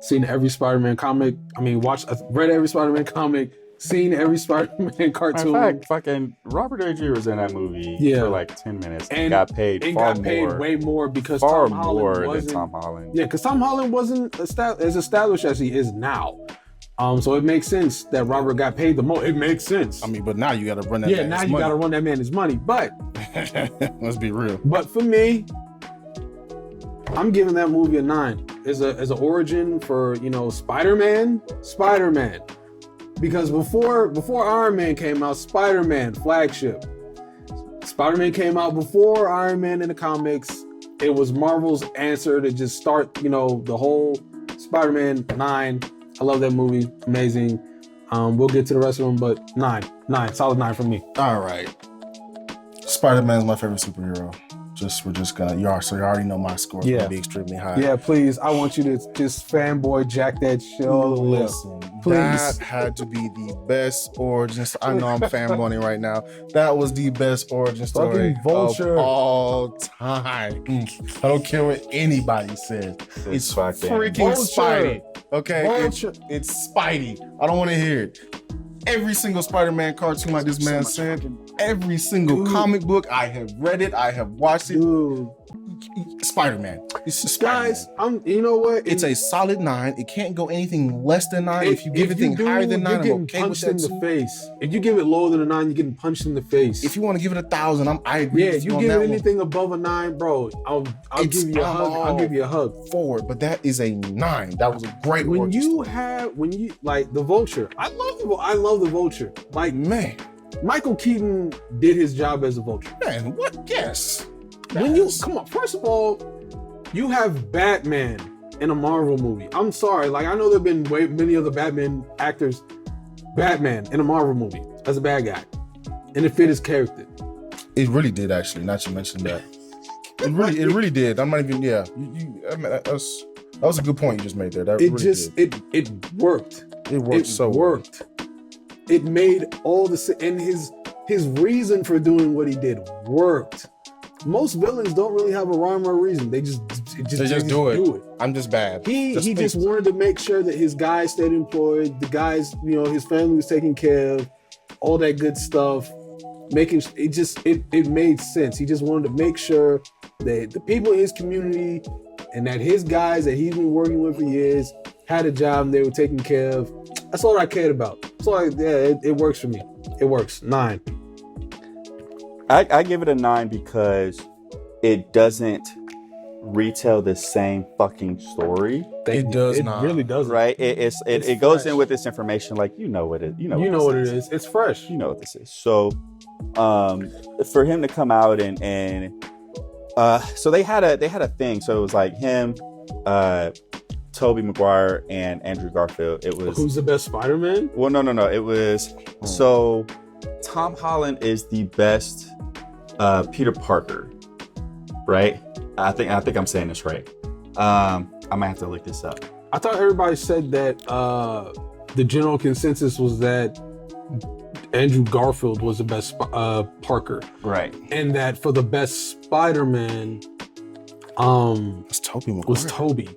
Seen every Spider-Man comic. Read every Spider-Man comic. Seen every Spider-Man cartoon. In fact, fucking Robert A. G. was in that movie Yeah. for like 10 minutes and And got paid It far got paid more. way more because Far Tom Holland more than wasn't. Tom Holland. Yeah, because Tom Holland wasn't as established as he is now. So it makes sense that Robert got paid the most. It makes sense. I mean, but now you got to run that. yeah, now you got to run that man his money. But Let's be real. for me, I'm giving that movie a 9 as an origin for Spider-Man. Because before Iron Man came out, Spider-Man flagship. Spider-Man came out before Iron Man in the comics. It was Marvel's answer to just start, the whole Spider-Man 9. I love that movie. Amazing. We'll get to the rest of them, but 9, solid 9 for me. All right. Spider-Man's my favorite superhero. We're just gonna. You already know my score. Yeah. Gonna be extremely high. Yeah, please. I want you to just fanboy jack that shit all the way up. Listen, Please. that had to be the best origin. I know I'm fanboying right now. That was the best origin story Fucking Vulture. of all time. I don't care what anybody says. It's fucking freaking Vulture. Spidey. Okay, Vulture. it's Spidey. I don't want to hear it. Every single Spider-Man cartoon, like this man said, every single Dude. comic book, I have read it, I have watched it. Dude. Spider-Man. It's just Guys, Spider-Man. you know what? It's a solid 9. It can't go anything less than 9. If you give it anything higher than 9, you're I'm getting okay with punched that in the too. face. If you give it lower than a 9, you're getting punched in the face. If you want to give it 1,000, I agree. Yeah, with you on give that it one. anything above a 9, bro, I'll It's give you a hug. I'll give you a hug. Forward, but that is a 9. That was a great When origin you story. like the Vulture, I love the Vulture. Like Man, Michael Keaton did his job as a Vulture. man, what? Yes. When you Yes. come on, first of all, you have Batman in a Marvel movie. I'm sorry, like I know there've been many other Batman actors. Batman in a Marvel movie as a bad guy, and it fit his character. It really did, actually. Not to mention that. It really did. I'm not even. Yeah, I mean, that was a good point you just made there. That It really just did. it worked. It worked so well. worked. It made all the and his reason for doing what he did worked. Most villains don't really have a rhyme or reason. They just do it. I'm just bad. He just wanted to make sure that his guys stayed employed, the guys, his family was taken care of, all that good stuff. It made sense. He just wanted to make sure that the people in his community and that his guys that he's been working with for years had a job and they were taken care of. That's all I cared about. So it works for me. It works. 9. I give it a 9 because it doesn't retell the same fucking story, It does It not. really doesn't. right? It's It goes fresh. in with this information like you know what it You know what it is. It's fresh. You know what this is. So for him to come out and so they had a thing. So it was like him, Tobey Maguire and Andrew Garfield. It was Who's the best Spider-Man? well no. It was so Tom Holland is the best Peter Parker, right? I think I'm saying this right. I might have to look this up. I thought everybody said that the general consensus was that Andrew Garfield was the best Parker, Right. and that for the best Spider-Man, It's Tobey Maguire. was Tobey.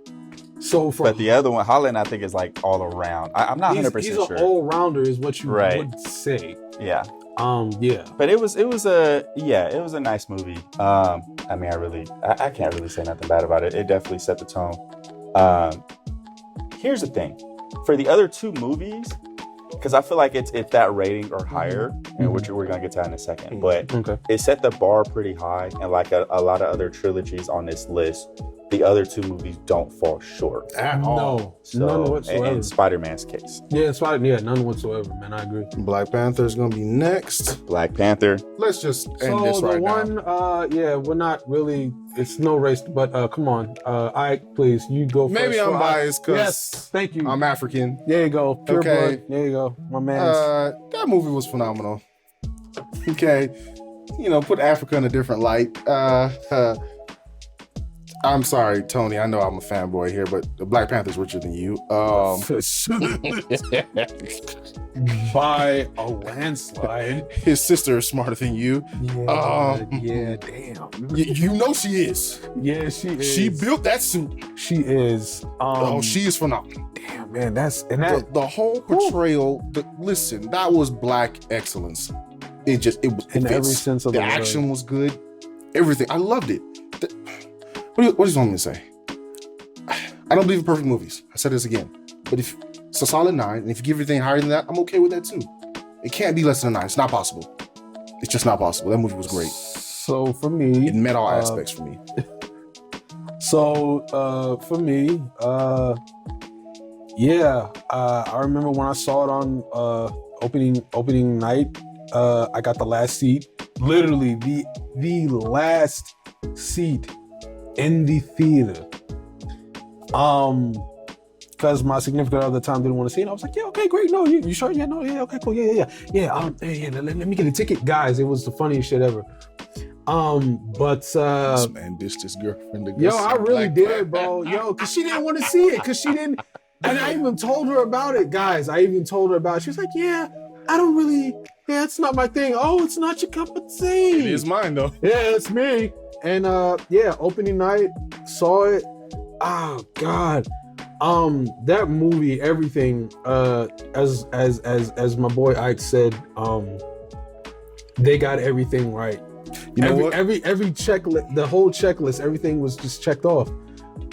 So for But the other one, Holland, I think is like all around. I'm not 100% he's sure. an all-rounder, is what you Right. would say. Yeah. Yeah. But it was a nice movie. I mean, I can't really say nothing bad about it. It definitely set the tone. Here's the thing, for the other two movies, because I feel like it's that rating or higher, and which we're gonna get to that in a second. But Okay. it set the bar pretty high, and like a lot of other trilogies on this list, the other two movies don't fall short. At all. No, So, none in whatsoever. Spider-Man's case, Yeah, Spider. None whatsoever, man. I agree. Black Panther is gonna be next. Black Panther. Let's just end So this the right one, now. we're not really. It's no race, but come on, please, you go first. Maybe I'm So biased because Yes, thank you. I'm African. There you go, pure Okay. blood. There you go, my man. That movie was phenomenal. Okay, put Africa in a different light. I'm sorry, Tony. I know I'm a fanboy here, but the Black Panther's richer than you. By a landslide. His sister is smarter than you. Yeah, damn. You know she is. Yeah, she is. She built that suit. She is. She is phenomenal. Damn, man. The whole portrayal. Listen, that was Black excellence. It was In every fits. sense of the the word. action was good. Everything. I loved it. What do you want me to say? I don't believe in perfect movies. I said this again. But if it's a solid 9, and if you give everything higher than that, I'm okay with that too. It can't be less than a 9. It's not possible. It's just not possible. That movie was great. So for me, It met all aspects for me. So for me, I remember when I saw it on opening night. I got the last seat, literally the last seat in the theater. Because my significant other at the time didn't want to see it. I was like, yeah, okay, great. No, you sure? Yeah, no, yeah, okay, cool. Yeah. Let me get a ticket, guys. It was the funniest shit ever. This man ditched his girlfriend to go Yo, see I really Black did, Panther. bro. Yo, because she didn't want to see it. Because she didn't. And I even told her about it, guys. I even told her about it. She was like, yeah, it's not my thing. Oh, it's not your cup of tea. It is mine though. Yeah, it's me. And opening night, saw it. Oh God. That movie, everything, as my boy Ike said, they got everything right. You know what? every checklist, the whole checklist, everything was just checked off.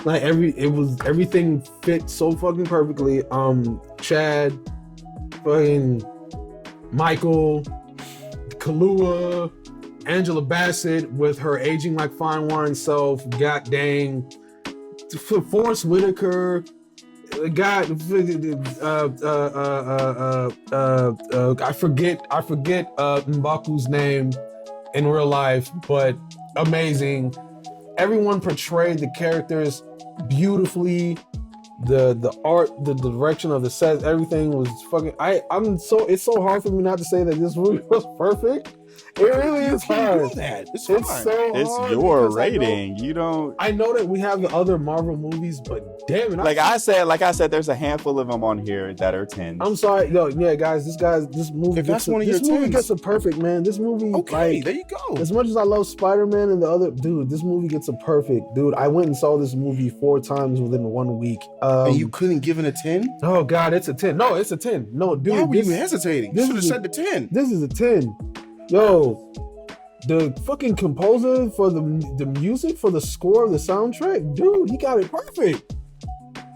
Like everything fit so fucking perfectly. Chad, fucking Michael, Kahlua, Angela Bassett with her aging like fine wine self. God dang, Forrest Whitaker. God, I forget M'Baku's name in real life, but amazing. Everyone portrayed the characters beautifully. The art, the direction of the set, everything was fucking. It's so hard for me not to say that this movie was perfect. It really is hard. It's fine. It's so It's hard your because rating. You don't. I know that we have the other Marvel movies, but damn it, Like I said, there's a handful of them on here that are 10s. I'm sorry, guys. This movie. If that's one of your this movie 10s. gets a perfect, man. This movie, Okay, like, there you go. as much as I love Spider-Man and the other, dude, this movie gets a perfect, dude. I went and saw this movie 4 times within 1 week. And you couldn't give it a 10? Oh God, it's a 10. No, it's a 10. No, dude, Why were this, you hesitating? You this should have is said the 10. this is a 10. Yo, the fucking composer for the music for the score of the soundtrack, dude, he got it perfect.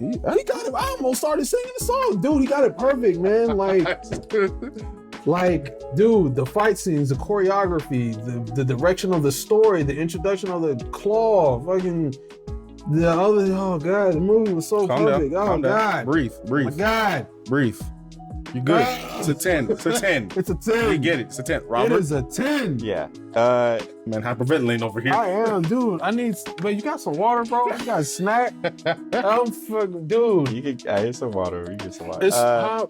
He got it. I almost started singing the song, dude. He got it perfect, man. Like, dude, the fight scenes, the choreography, the direction of the story, the introduction of the claw, fucking the other. Oh God, the movie was so Calm perfect. down. Oh Calm down. God, Breathe. oh my God, Breathe. You good. It's a 10. It's a 10. it's a 10. We get it. It's a 10. It Robert, is a 10. Yeah. man, hyperventilating over here. I am, dude. But you got some water, bro? You got a snack? I'm fucking, dude. You can. Here's some water. You get some water. It's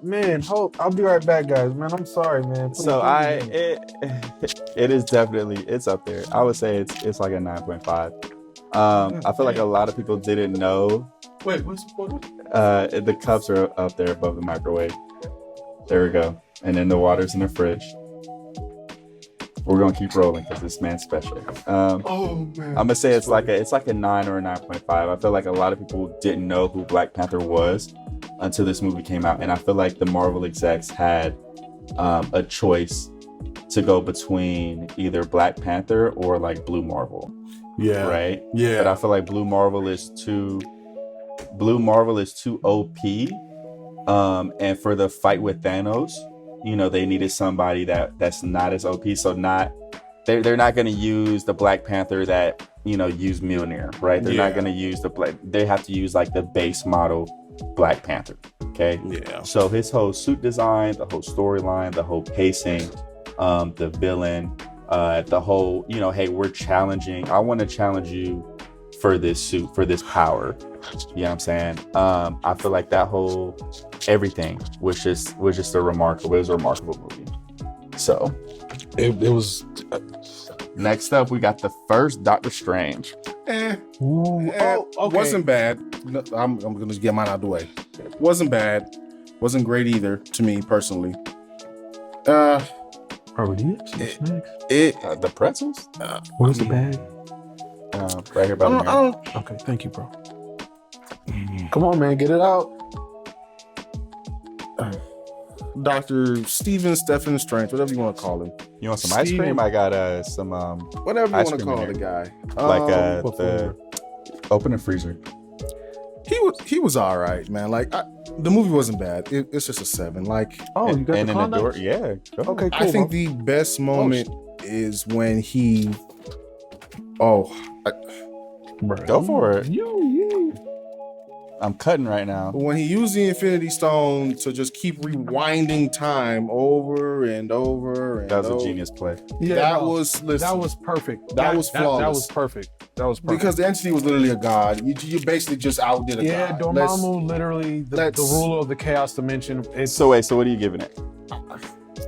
man. I'll be right back, guys. Man, I'm sorry, man. Please, So please. it is definitely, it's up there. I would say it's like a 9.5. I feel like a lot of people didn't know Wait, what's what? the cups are up there above the microwave. There we go. And then the water's in the fridge. We're gonna keep rolling because this man's special. Oh man. I'm gonna say it's like a 9 or a 9.5. I feel like a lot of people didn't know who Black Panther was until this movie came out, and I feel like the Marvel execs had a choice to go between either Black Panther or like Blue Marvel, Yeah. right? Yeah. But I feel like Blue Marvel is too OP. And for the fight with Thanos, you know, they needed somebody that's not as OP. So they're not going to use the Black Panther that, you know, use Mjolnir, right? They're not going to use they have to use like the base model Black Panther. Okay. Yeah. So his whole suit design, the whole storyline, the whole pacing, the villain, the whole, you know, hey, I want to challenge you for this suit, for this power. You know what I'm saying? I feel like that whole everything was just it was a remarkable movie. So It was. next up, we got the first Doctor Strange. Okay. Okay. Wasn't bad. No, I'm gonna just get mine out of the way. Wasn't bad. Wasn't great either to me personally. Are we doing some snacks? The pretzels, Where's the bag? right here by the mirror. Okay, thank you, bro. Come on, man, get it out. Dr. Stephen Strange, whatever you want to call him. You want some ice Steven. cream? I got some Whatever you Ice want to cream call in the guy. like what the open the freezer. He was all right, man. Like the movie wasn't bad. It's just a 7. Like Oh, you got and the in the door, condoms? yeah. Go Okay, ahead. cool. I think bro. the best moment is when he Go for it. You. I'm cutting right now. when he used the Infinity Stone to just keep rewinding time over and over and That was over. a genius play. Yeah, That no, was listen, that was perfect. That was That flawless. was perfect. That was perfect. because the entity was literally a god. You basically just outdid a yeah, god. Let's- Dormammu literally the let's- ruler of the chaos dimension. It's So wait, so what are you giving it?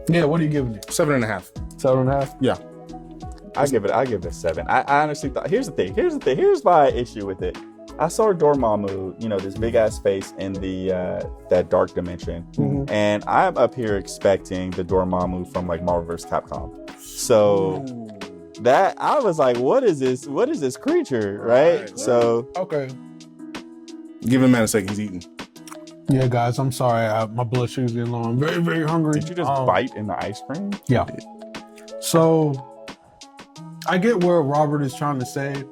yeah. What are you giving it? 7.5. 7.5. Yeah. I give it a 7. I honestly thought here's the thing. Here's my issue with it. I saw Dormammu, you know, this big ass face in the that dark dimension, Mhm. and I'm up here expecting the Dormammu from like Marvel vs. Capcom. So that I was like, what is this? What is this creature? Right? So Okay. Give him a second. He's eating. Yeah, guys, I'm sorry. My blood sugar's getting low. I'm very, very hungry. did you just bite in the ice cream? So I get where Robert is trying to say.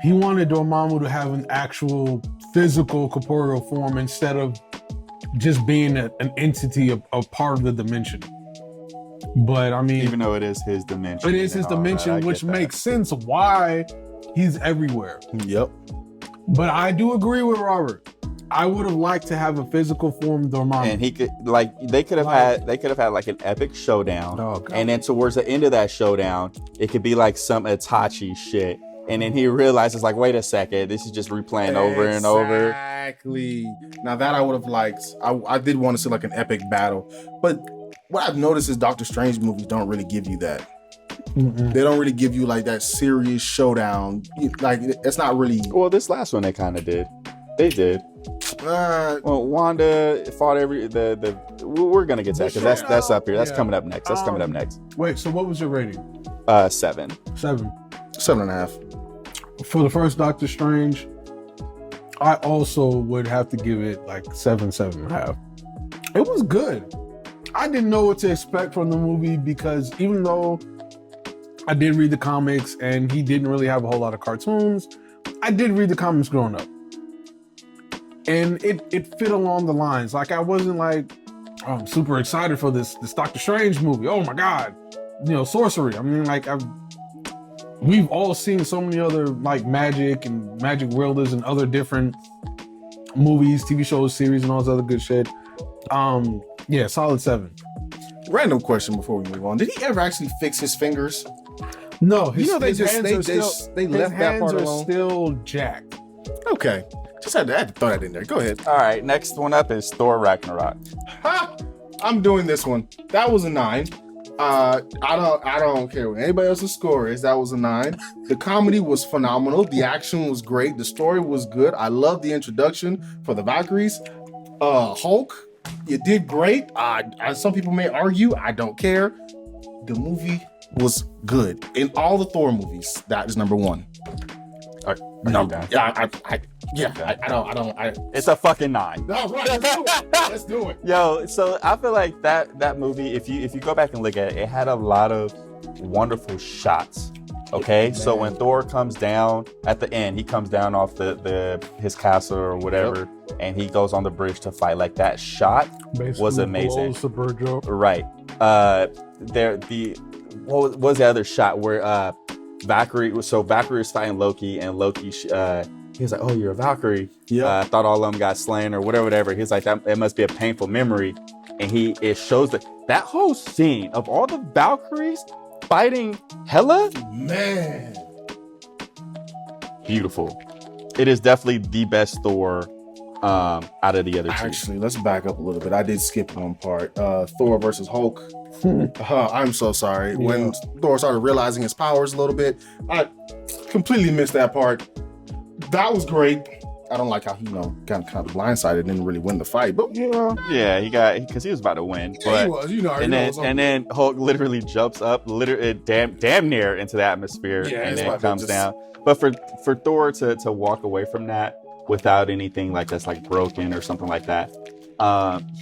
He wanted Dormammu to have an actual physical corporeal form instead of just being an entity, a part of the dimension. But I mean, Even though it is his dimension. it is his and all that, I dimension, get which that. makes sense why he's everywhere. Yep. But I do agree with Robert. I would have liked to have a physical form Dormammu. And he could they could have had like an epic showdown. Oh, God. And then towards the end of that showdown, it could be like some Itachi shit. And then he realizes like, wait a second, this is just replaying over and over. Exactly. Now that I would have liked. I did want to see like an epic battle, but what I've noticed is Doctor Strange movies don't really give you that. Mm-mm. They don't really give you like that serious showdown. Like it's not really. Well, this last one they kind of did. They did. Well, Wanda fought we're gonna get to that because that's up here. That's Yeah. coming up next. That's coming up next. Wait, so what was your rating? 7. 7. 7.5. For the first Doctor Strange, I also would have to give it like 7.5. It was good. I didn't know what to expect from the movie because even though I did read the comics and he didn't really have a whole lot of cartoons, I did read the comics growing up. And it fit along the lines. Like I wasn't like, oh, I'm super excited for this Doctor Strange movie. Oh my God. Sorcery. I mean, like we've all seen so many other like magic and magic wielders and other different movies, TV shows, series, and all this other good shit. Yeah, solid 7. Random question before we move on. Did he ever actually fix his fingers? No, they hands left that part are alone. still jacked. Okay. Just had to throw that in there. Go ahead. All right, next one up is Thor Ragnarok. Ha! I'm doing this one. That was a 9. I don't care what anybody else's score is. That was a 9. The comedy was phenomenal. The action was great. The story was good. I love the introduction for the Valkyries. Hulk, you did great. Some people may argue. I don't care. The movie was good. In all the Thor movies, that is number 1. Okay. It's a fucking 9. No, right, let's do it. Yo, so I feel like that movie, if you go back and look at it, it had a lot of wonderful shots. Okay, so when Thor comes down at the end, he comes down off his castle or whatever, and he goes on the bridge to fight. Like that shot was amazing. Blows the bridge up. Right. What was the other shot where Valkyrie was fighting Loki, and Loki he was like, "Oh, you're a Valkyrie." Yeah. I thought all of them got slain or whatever. He's like, "That it must be a painful memory," and it shows that whole scene of all the Valkyries fighting Hela. Man. Beautiful. It is definitely the best Thor out of the other two. Actually, let's back up a little bit. I did skip one part. Thor versus Hulk. I'm so sorry. When Thor started realizing his powers a little bit, I completely missed that part. That was great. I don't like how he, kind of blindsided and didn't really win the fight. But Yeah, because he was about to win. yeah, But he was. and then Hulk literally jumps up, damn near into the atmosphere, Yeah, and it's then about to comes just- down. But for Thor to walk away from that without anything like that's like broken or something like that,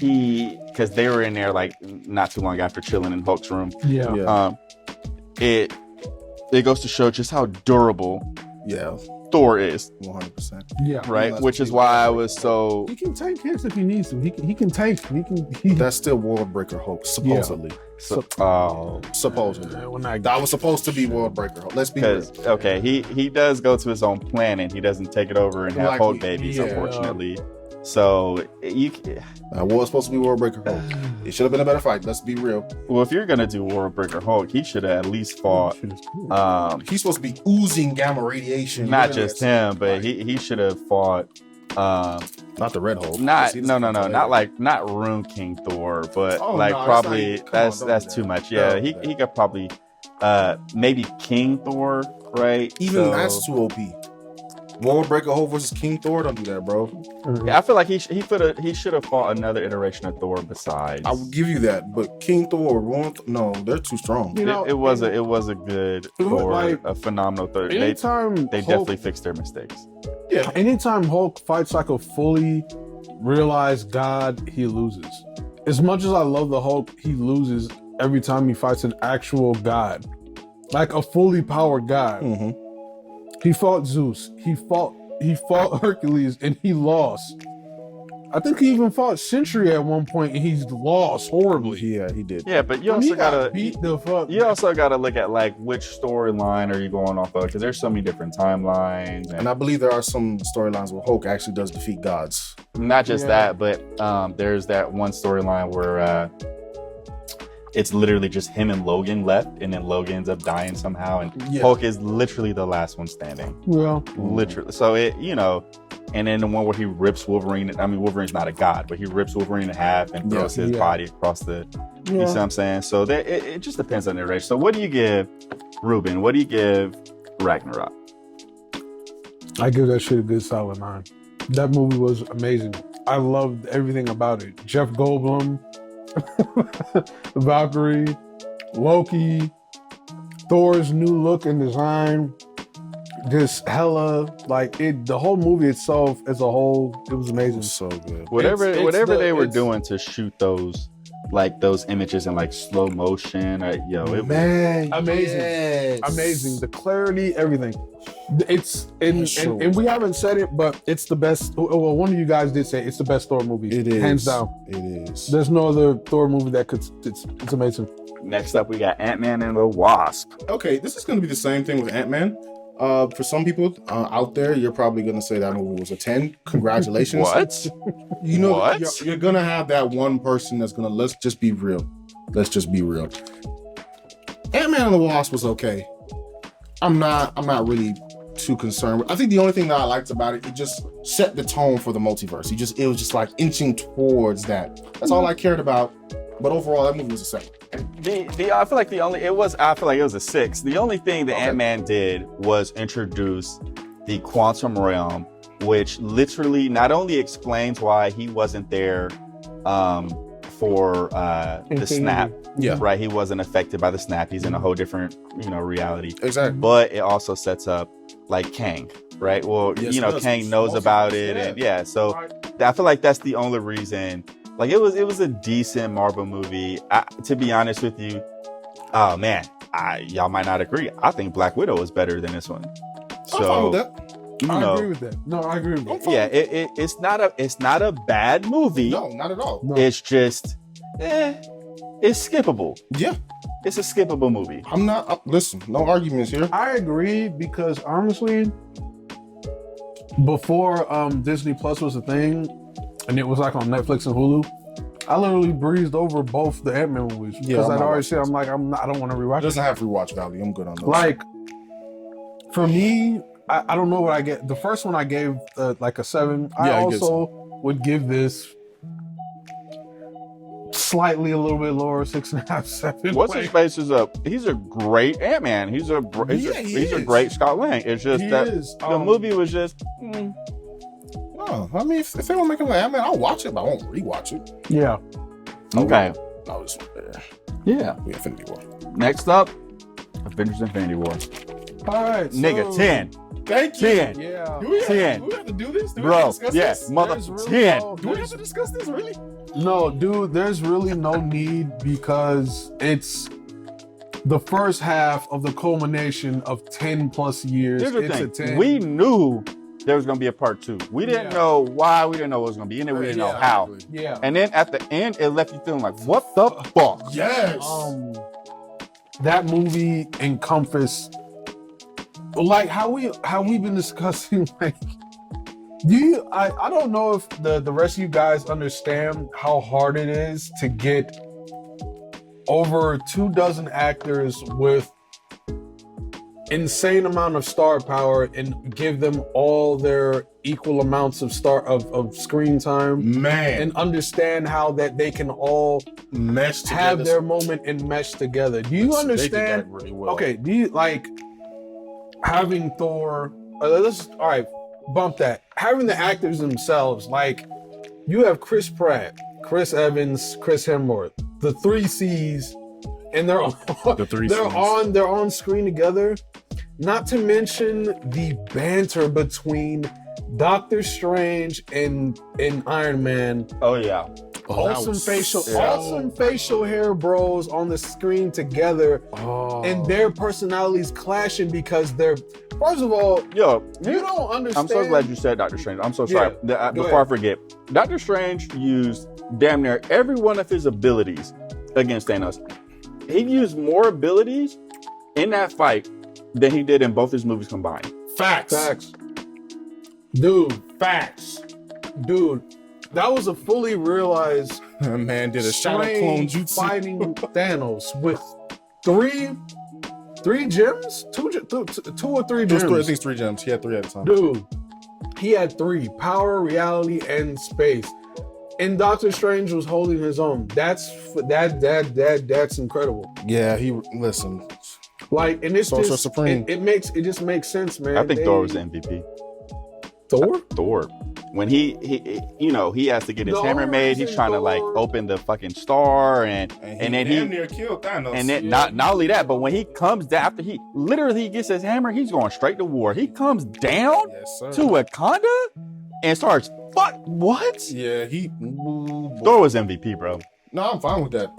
because they were in there like not too long after chilling in Hulk's room. Yeah. It goes to show just how durable Yeah, Thor is, 100%. Yeah. right? that's Which is pretty why I good. was so. He can take hits if he needs to. He can tank. That's still World Breaker Hulk, supposedly. Supposedly. That was supposed to be World Breaker Hulk. Let's be real. Because he does go to his own planet. He doesn't take it over and have Like Hulk we- babies, yeah. unfortunately. So That was supposed to be World Breaker Hulk. It should have been a better fight. Let's be real. well, if you're gonna do World Breaker Hulk, he should have at least fought. He's supposed to be oozing gamma radiation. Not Yeah, just that's- him, but he should have fought. not the Red Hulk. Not See, no, this is not Rune King Thor, but Oh, like no, it's probably not- come on, don't that's do too that. much. Yeah, Don't he do that. he could probably maybe King Thor, right? Even So- that's too OP. World Breaker Hulk versus King Thor. Don't do that, bro. Yeah, I feel like he should have fought another iteration of Thor besides. I will give you that, but King Thor, no, they're too strong. You know, it was a good It was Thor, like- a phenomenal Thor. They Anytime Hulk, definitely fixed their mistakes. Yeah, anytime Hulk fights like a fully realized God, he loses. As much as I love the Hulk, he loses every time he fights an actual God. like a fully powered god. Mm-hmm. He fought Zeus. He fought Hercules, and he lost. I think he even fought Sentry at one point, and he's lost horribly. Yeah, he did. Yeah, but you I mean, also he got gotta beat the fuck. you also gotta look at like which storyline are you going off of, because there's so many different timelines, And I believe there are some storylines where Hulk actually does defeat gods. not just Yeah. that, but there's that one storyline where it's literally just him and Logan left, and then Logan ends up dying somehow, and Yeah. Hulk is literally the last one standing. Well, Literally. So it, and then the one where he rips Wolverine. I mean, Wolverine's not a god, but he rips Wolverine in half and throws his Yeah. body across the. You see yeah. what I'm saying? So it just depends on the race. So what do you give Ruben? What do you give Ragnarok? I give that shit a good solid 9. That movie was amazing. I loved everything about it. Jeff Goldblum, Valkyrie, Loki, Thor's new look and design. Just hella like it. The whole movie itself, as a whole, it was It amazing. was so good. Whatever it's they were it's- doing to shoot those images in like slow motion, it was Man, Amazing. yes. Amazing. The clarity, everything. It's and, Sure. and we haven't said it, but it's the best. Well, one of you guys did say it's the best Thor movie. It is. Hands down. It is. There's no other Thor movie that could. It's amazing. Next up, we got Ant-Man and the Wasp. Okay, this is going to be the same thing with Ant-Man. For some people out there, you're probably going to say that movie was a 10. Congratulations. What? You know, What? you're going to have that one person that's going to, let's just be real. Let's just be real. Ant-Man and the Wasp was okay. I'm not really too concerned. I think the only thing that I liked about it just set the tone for the multiverse. It was just like inching towards that. That's all I cared about. But overall, that movie was a 7. I feel like it was a 6. The only thing that Okay. Ant-Man did was introduce the quantum realm, which literally not only explains why he wasn't there for the Infinity. snap, Yeah. right? He wasn't affected by the snap. He's in a whole different, reality. Exactly. But it also sets up like Kang, right? Well, Yes, it does. Kang knows about it, and so I feel like that's the only reason. Like it was a decent Marvel movie. To be honest with you, oh man, y'all might not agree. I think Black Widow is better than this one. I'm fine with that. I agree with that. No, I agree with that. Yeah, it's not a bad movie. No, not at all. No. It's just, it's skippable. Yeah. It's a skippable movie. I'm not, listen, no arguments here. I agree because honestly, before Disney Plus was a thing, and it was like on Netflix and Hulu, I literally breezed over both the Ant-Man movies Yeah, because I'm I'd not already said watching I don't want to It rewatch it. doesn't have rewatch value. I'm good on those. Like for me, I don't know what I get. The first one I gave like a 7. I Yeah, I guess also would give this slightly a little bit lower, 6.5, 7. What's Like, his face is he's a great Ant-Man. He's a Yeah, he he's a is. great Scott Lang. It's just he that is. the movie was just. No, I mean, if they don't make it like Ant-Man, I'll watch it, but I won't rewatch it. Yeah. Okay. No, it's Yeah. we Infinity War. Next up, Avengers Infinity War. All right. Nigga, so- 10. Thank you. 10. Yeah. Do we have, 10. do we have to do this? Do we have to Bro, discuss yes, this? mother There's really 10. no- Do we have to discuss this, really? No, dude, there's really no need because it's the first half of the culmination of 10 plus years. Here's the It's a thing. 10. We knew there was going to be a part 2. We didn't Yeah. know why. We didn't know what was going to be in it. We didn't know Yeah, how. exactly. Yeah. And then at the end, it left you feeling like, what the fuck? Yes. That movie encompassed like how we've been discussing like I don't know if the rest of you guys understand how hard it is to get over 24 actors with insane amount of star power and give them all their equal amounts of screen time Man, and understand how that they can all mesh together. have their moment and mesh together. Do you They did understand? that really well. Okay, do you like having Thor? All right, bump that. Having the actors themselves, like you have Chris Pratt, Chris Evans, Chris Hemsworth, the 3 C's, and they're The 3 they're Cs. on screen together. Not to mention the banter between Doctor Strange and Iron Man. Oh, yeah. awesome facial hair bros on the screen together, and their personalities clashing because they're, first of all, Yo, you don't understand. I'm so glad you said Doctor Strange. I'm so sorry. Before I forget, Doctor Strange used damn near every one of his abilities against Thanos. He used more abilities in that fight than he did in both his movies combined. Facts. Dude, that was a fully realized Man did a shadow Strange clone jutsu. fighting Thanos with three gems? Two or three I gems? think it's 3 gems. He had 3 at a time. Dude, he had 3: power, reality, and space. And Doctor Strange was holding his own. That's incredible. Yeah, listen. Like, and it's Sorcerer just Supreme. it just makes sense, man. I think Thor was the MVP. Thor? When he has to get his The hammer only made, he's reason trying to like Thor- open the fucking star and then he near killed Thanos. and then not only that, but when he comes down after he literally gets his hammer, he's going straight to war. He comes down Yes, sir. to Wakanda and starts what? Yeah, Thor was MVP, bro. No, I'm fine with that.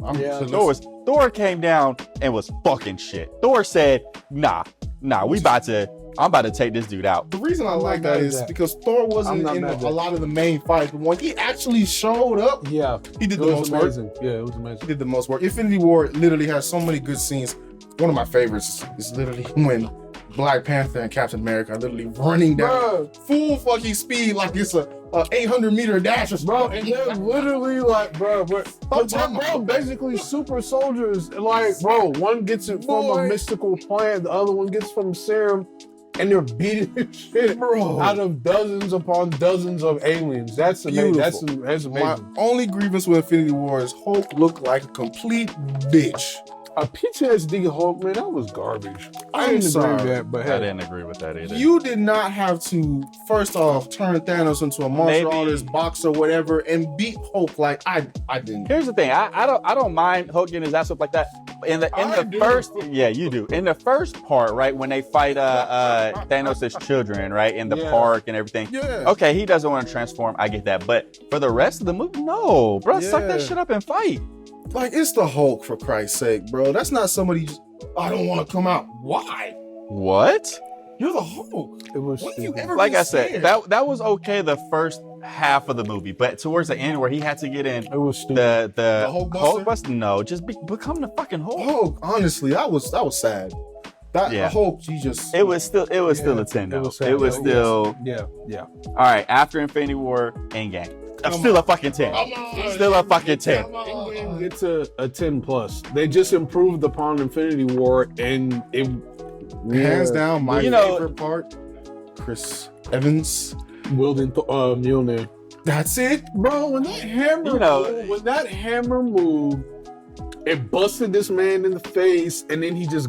Thor came down and was fucking shit. Thor said, nah, I'm about to take this dude out. The reason I I'm like not that mad is at that. because Thor wasn't I'm not in mad at a that. lot of the main fights, but when he actually showed up, Yeah. he did It the was most work. amazing. Yeah, it was He amazing. did the most work. Infinity War literally has so many good scenes. One of my favorites is literally when Black Panther and Captain America are literally running down Bro, full fucking speed like it's a 800-meter dash or bro, something. and they're literally like, bro, basically super soldiers. Like, bro, one gets it from Boy. a mystical plant, the other one gets from serum, and they're beating the shit Bro. out of dozens upon dozens of aliens. That's amazing. That's My amazing. only grievance with Infinity War is Hulk looked like a complete bitch. A PTSD Hulk, man, that was garbage. I I'm didn't sorry. agree with that, but I hey, didn't agree with that either. You did not have to, first off, turn Thanos into a martial Maybe- artist, boxer, whatever, and beat Hulk like I didn't. Here's the thing. I don't mind Hulk getting his ass up like that. In the I do. first, yeah, you do. In the first part, right, when they fight Thanos' children, right, in the Yeah. park and everything. Yeah. Okay, he doesn't want to transform. I get that, but for the rest of the movie, no, bro, suck that Yeah. shit up and fight. Like, it's the Hulk, for Christ's sake, bro. That's not somebody just, I don't want to come out. Why? What? You're the Hulk. it was When have you stupid. ever Like been I said, scared? that was okay the first half of the movie, but towards the end where he had to get in It was stupid. the Hulk Hulk Buster? Buster, no, just become the fucking Hulk. Hulk, honestly, that was sad. That Yeah. the Hulk, you just It was still still Yeah, a 10 it though. was sad. It was Yeah, still Yeah. all right. After Infinity War, Endgame. Come Still a fucking 10. Come on. Still a fucking 10. Come on. It's a 10 plus. They just improved upon Infinity War, and it Hands down, my You know- favorite part, Chris Evans. wielding Mjolnir. That's it. Bro, when that hammer moved, it busted this man in the face, and then he just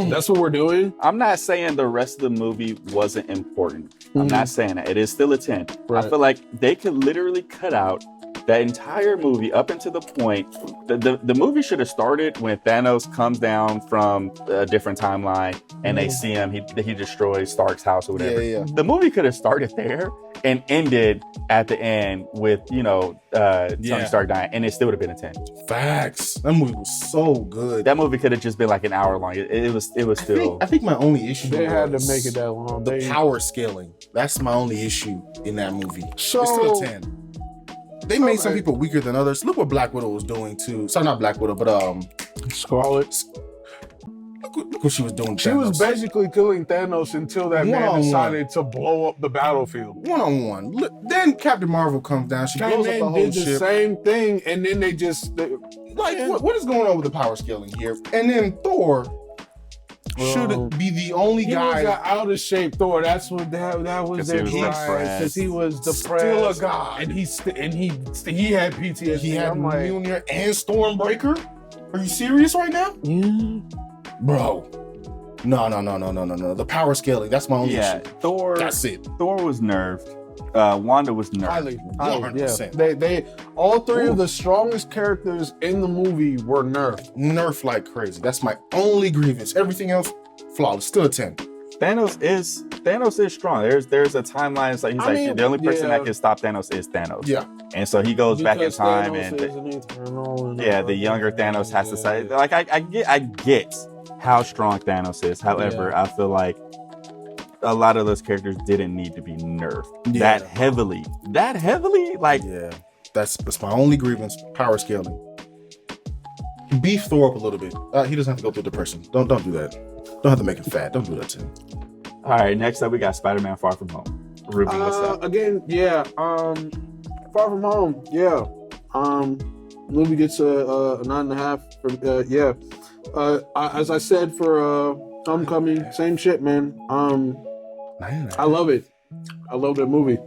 that's what we're doing. I'm not saying the rest of the movie wasn't important. I'm not saying that. It is still a 10. Right. I feel like they could literally cut out that entire movie up until the point the movie should have started when Thanos comes down from a different timeline and they see him. He destroys Stark's house or whatever. Yeah. The movie could have started there and ended at the end with Tony Stark dying, and it still would have been a 10. Facts. That movie was so good. That movie could have just been like an hour long. It was still. I think my only issue They had to was make it that long. the They, power scaling. That's my only issue in that movie. So- It's still a 10. They made some people weaker than others. Look what Black Widow was doing too. Sorry, not Black Widow, but Scarlet. look what she was doing. She was basically killing Thanos until that man One-on-one. decided to blow up the battlefield. one-on-one. Look, then Captain Marvel comes down. She That blows up man the whole did the ship. same thing, and then they What is going on with the power scaling here? And then Thor should be the only He was guy. an out of shape Thor. That's what that was 'Cause their he was depressed. because he was depressed. Still a god. and he had PTSD. He had I'm like, Mjolnir and Stormbreaker. Are you serious right now, bro? No. The power scaling. That's my only Yeah, issue. Thor. That's it. Thor was nerfed. Wanda was nerfed. highly, 100%. yeah. They all three Ooh. of the strongest characters in the movie were nerfed. Nerf like crazy. That's my only grievance. Everything else, flawless. Still a 10. Thanos is strong. There's a timeline. It's like he's I like mean, the only person yeah. that can stop Thanos is Thanos. Yeah. And so he goes back in Because time Thanos and is an eternal and yeah, the younger Thanos has to say, like, I get how strong Thanos is. However, I feel like a lot of those characters didn't need to be nerfed that heavily. Like, yeah, that's my only grievance. Power scaling. Beef Thor up a little bit. He doesn't have to go through depression. Don't do that. Don't have to make him fat. Don't do that to him. all right, next up we got Spider-Man Far From Home. Ruben, what's up? Again, yeah. Far From Home, yeah. Movie gets a 9.5 for yeah. As I said for Homecoming, same shit, man. I love it. I love that movie.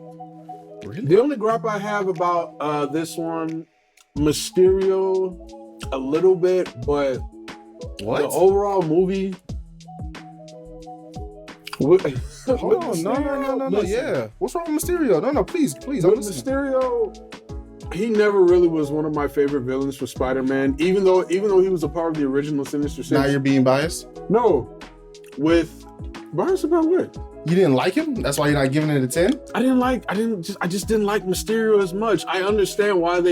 Really? The only gripe I have about this one, Mysterio, a little bit, but What? the overall movie. Hold on, no. Yeah. What's wrong with Mysterio? No, please. I'm With listening. Mysterio, he never really was one of my favorite villains for Spider-Man. Even though he was a part of the original Sinister Six. Now you're being biased. No, with biased about what? You didn't like him? That's why you're not giving it a 10? I just didn't like Mysterio as much. I understand why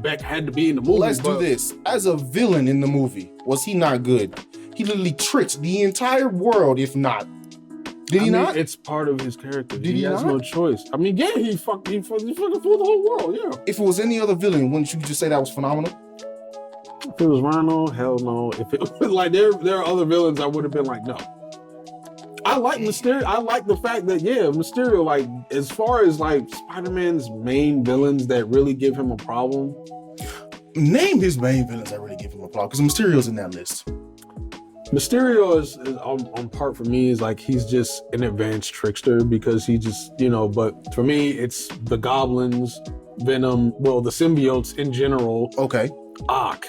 Beck had to be in the movie. Let's do this. As a villain in the movie, was he not good? He literally tricked the entire world, if not. Did he not? It's part of his character. Did he he has not? no choice. I mean, yeah, he fucking fooled the whole world. Yeah. If it was any other villain, wouldn't you just say that was phenomenal? If it was Rhino, hell no. If it was like there are other villains, I would have been like, no. I like Mysterio. I like the fact that Mysterio, like, as far as like Spider-Man's main villains that really give him a problem. Name his main villains that really give him a problem, because Mysterio's in that list. Mysterio is on part for me is like he's just an advanced trickster because he just, but for me it's the goblins, Venom, well, the symbiotes in general. Okay. Ock.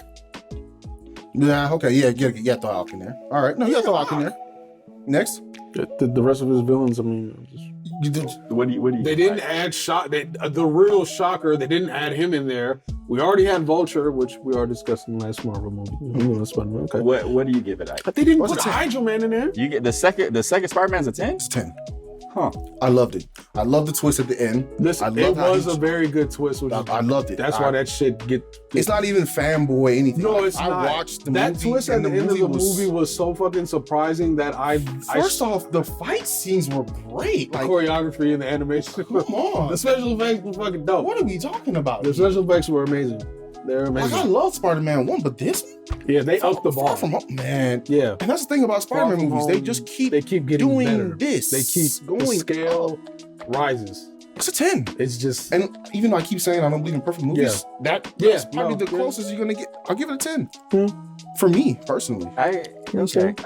Yeah, okay, yeah, get the Ock in there. All right, no, you got the Ock in there. Next. The rest of his villains, I mean, You did. What do you they didn't add the real shocker. They didn't add him in there. We already had Vulture, which we already discussed in the last Marvel movie. That's fun. Okay. What do you give it? But they didn't What's put a 10? Hydro Man in there. You get the second Spider-Man's a 10? It's 10. Huh. I loved it. I loved the twist at the end. Listen, I it love how was he- a very good twist. I loved it. That's why that shit get. It's not even fanboy anything. No, Like, it's not. I watched the That movie. twist at and the end of the was- movie was so fucking surprising that First off, the fight scenes were great. the Like, choreography and the animation. come on. The special effects were fucking dope. What are we talking about? The special effects were amazing. They're Like, amazing. I love Spider-Man 1, but this one? Yeah, they upped the Far bar. From Home, man. Yeah. And that's the thing about Far Spider-Man From movies. Home, They just keep They keep getting doing better. this. They keep going the scale rises. It's a 10. It's just And even though I keep saying I don't believe in perfect movies, that's probably the closest you're gonna get. I'll give it a 10. For me, personally. I can see that.